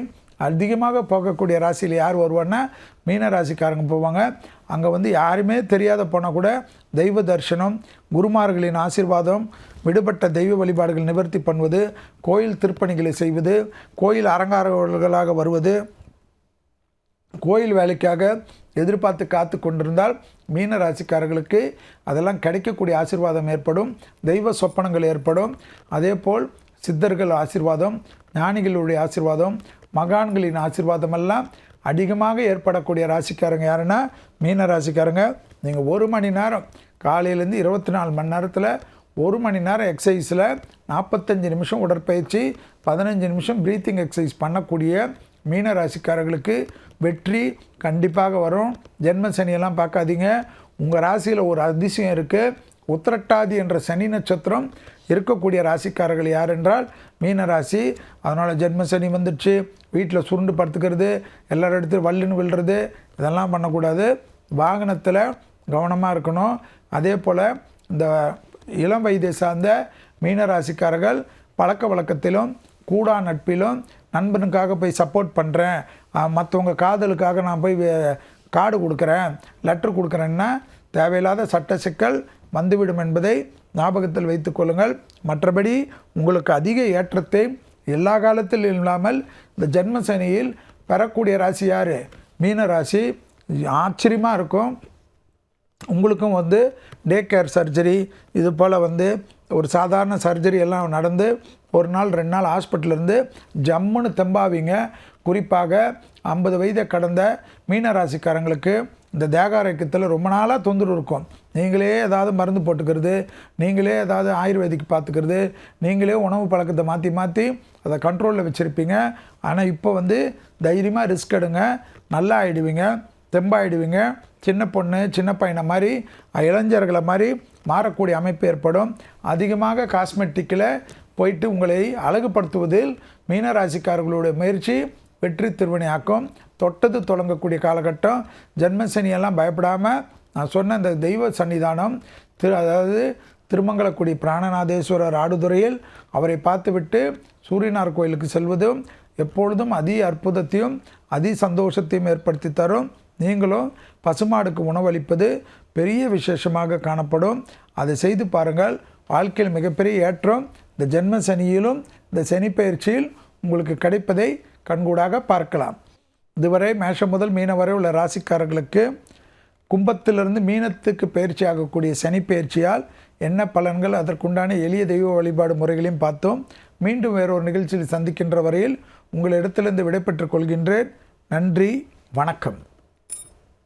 அதிகமாக போகக்கூடிய ராசியில் யார் வருவான்னா மீன ராசிக்காரங்க போவாங்க. அங்கே யாருமே தெரியாத போனால் கூட தெய்வ தரிசனம், குருமார்களின் ஆசீர்வாதம், விடுபட்ட தெய்வ வழிபாடுகள் நிவர்த்தி பண்ணுவது, கோயில் திருப்பணிகளை செய்வது, கோயில் அலங்காரர்களாக வருவது, கோயில் வேலைக்காக எதிர்பார்த்து காத்து கொண்டிருந்தால் மீன ராசிக்காரர்களுக்கு அதெல்லாம் கிடைக்கக்கூடிய ஆசீர்வாதம் ஏற்படும். தெய்வ சொப்பனங்கள் ஏற்படும். அதே போல் சித்தர்கள் ஆசீர்வாதம், ஞானிகளுடைய ஆசீர்வாதம், மகான்களின் ஆசீர்வாதம் எல்லாம் அதிகமாக ஏற்படக்கூடிய ராசிக்காரங்க யாருன்னா மீன ராசிக்காரங்க. நீங்கள் 1 மணி நேரம் காலையிலேருந்து 24 மணி நேரத்தில் 1 மணி நேரம் எக்ஸசைஸில் 45 நிமிஷம் உடற்பயிற்சி, 15 நிமிஷம் ப்ரீத்திங் எக்ஸசைஸ் பண்ணக்கூடிய மீன ராசிக்காரர்களுக்கு வெற்றி கண்டிப்பாக வரும். ஜென்ம சனியெல்லாம் பார்க்காதீங்க. உங்கள் ராசியில் ஒரு அதிசயம் இருக்குது. உத்திரட்டாதி என்ற சனி நட்சத்திரம் இருக்கக்கூடிய ராசிக்காரர்கள் யார் என்றால் மீன ராசி. அதனால் ஜென்ம சனி வந்துடுச்சு, வீட்டில் சுருண்டு படுத்துக்கிறது, எல்லாரும் இடத்துல வல்லுன்னு விழுறது, இதெல்லாம் பண்ணக்கூடாது. வாகனத்தில் கவனமாக இருக்கணும். அதே போல் இந்த இளம் வயதை சார்ந்த மீன ராசிக்காரர்கள் பழக்க வழக்கத்திலும் கூடா நட்பிலும் நண்பனுக்காக போய் சப்போர்ட் பண்ணுறேன், மற்றவங்க காதலுக்காக நான் போய் கார்டு கொடுக்குறேன், லெட்டர் கொடுக்குறேன்னா தேவையில்லாத சட்ட சிக்கல் வந்துவிடும் என்பதை ஞாபகத்தில் வைத்துக்கொள்ளுங்கள். மற்றபடி உங்களுக்கு அதிக ஏற்றத்தை எல்லா காலத்திலும் இல்லாமல் இந்த ஜென்ம சனியில் பெறக்கூடிய ராசி யார்? மீன ராசி. ஆச்சரியமாக இருக்கும். உங்களுக்கும் டே கேர் சர்ஜரி இது போல் ஒரு சாதாரண சர்ஜரி எல்லாம் நடந்து 1 நாள் 2 நாள் ஹாஸ்பிட்டலேருந்து ஜம்முன்னு தெம்பாவீங்க. குறிப்பாக 50 வயதை கடந்த மீனராசிக்காரங்களுக்கு இந்த தேகாரோக்கியத்தில் ரொம்ப நாளாக தொந்தரவு இருக்கும். நீங்களே ஏதாவது மருந்து போட்டுக்கிறது, நீங்களே ஏதாவது ஆயுர்வேதிக்கு பார்த்துக்கிறது, நீங்களே உணவு பழக்கத்தை மாற்றி அதை கண்ட்ரோலில் வச்சுருப்பீங்க. ஆனால் இப்போ தைரியமாக ரிஸ்க் எடுங்க, நல்லா ஆகிடுவீங்க, தெம்பாயிடுவீங்க. சின்ன பொண்ணு சின்ன பையனை மாதிரி, இளைஞர்களை மாதிரி மாறக்கூடிய அமைப்பு ஏற்படும். அதிகமாக காஸ்மெட்டிக்கில் போயிட்டு உங்களை அழகுபடுத்துவதில் மீனராசிக்காரர்களுடைய முயற்சி வெற்றி திருவினையாக்கும். தொட்டது தொடங்கக்கூடிய காலகட்டம். ஜென்மசனியெல்லாம் பயப்படாமல் நான் சொன்ன இந்த தெய்வ சன்னிதானம் அதாவது திருமங்கலக்குடி பிராணநாதேஸ்வரர் ஆடுதுறையில் அவரை பார்த்துவிட்டு சூரியனார் கோயிலுக்கு செல்வதும் எப்பொழுதும் அதி அற்புதத்தையும் அதி சந்தோஷத்தையும் ஏற்படுத்தி தரும். நீங்களும் பசுமாடுக்கு உணவளிப்பது பெரிய விசேஷமாக காணப்படும். அதை செய்து பாருங்கள். வாழ்க்கையில் மிகப்பெரிய ஏற்றம் இந்த ஜென்ம சனியிலும் இந்த சனி பயிற்சியில் உங்களுக்கு கிடைப்பதை கண்கூடாக பார்க்கலாம். இதுவரை மேஷம் முதல் மீனம் வரை உள்ள ராசிக்காரர்களுக்கு கும்பத்திலிருந்து மீனத்துக்கு பயிற்சி ஆகக்கூடிய சனி பயிற்சியால் என்ன பலன்கள், அதற்குண்டான எளிய தெய்வ வழிபாடு முறைகளையும் பார்த்தோம். மீண்டும் வேறொரு நிகழ்ச்சியில் சந்திக்கின்ற வரையில் உங்களிடத்திலிருந்து விடைபெற்றுக் கொள்கின்றேன். நன்றி, வணக்கம்.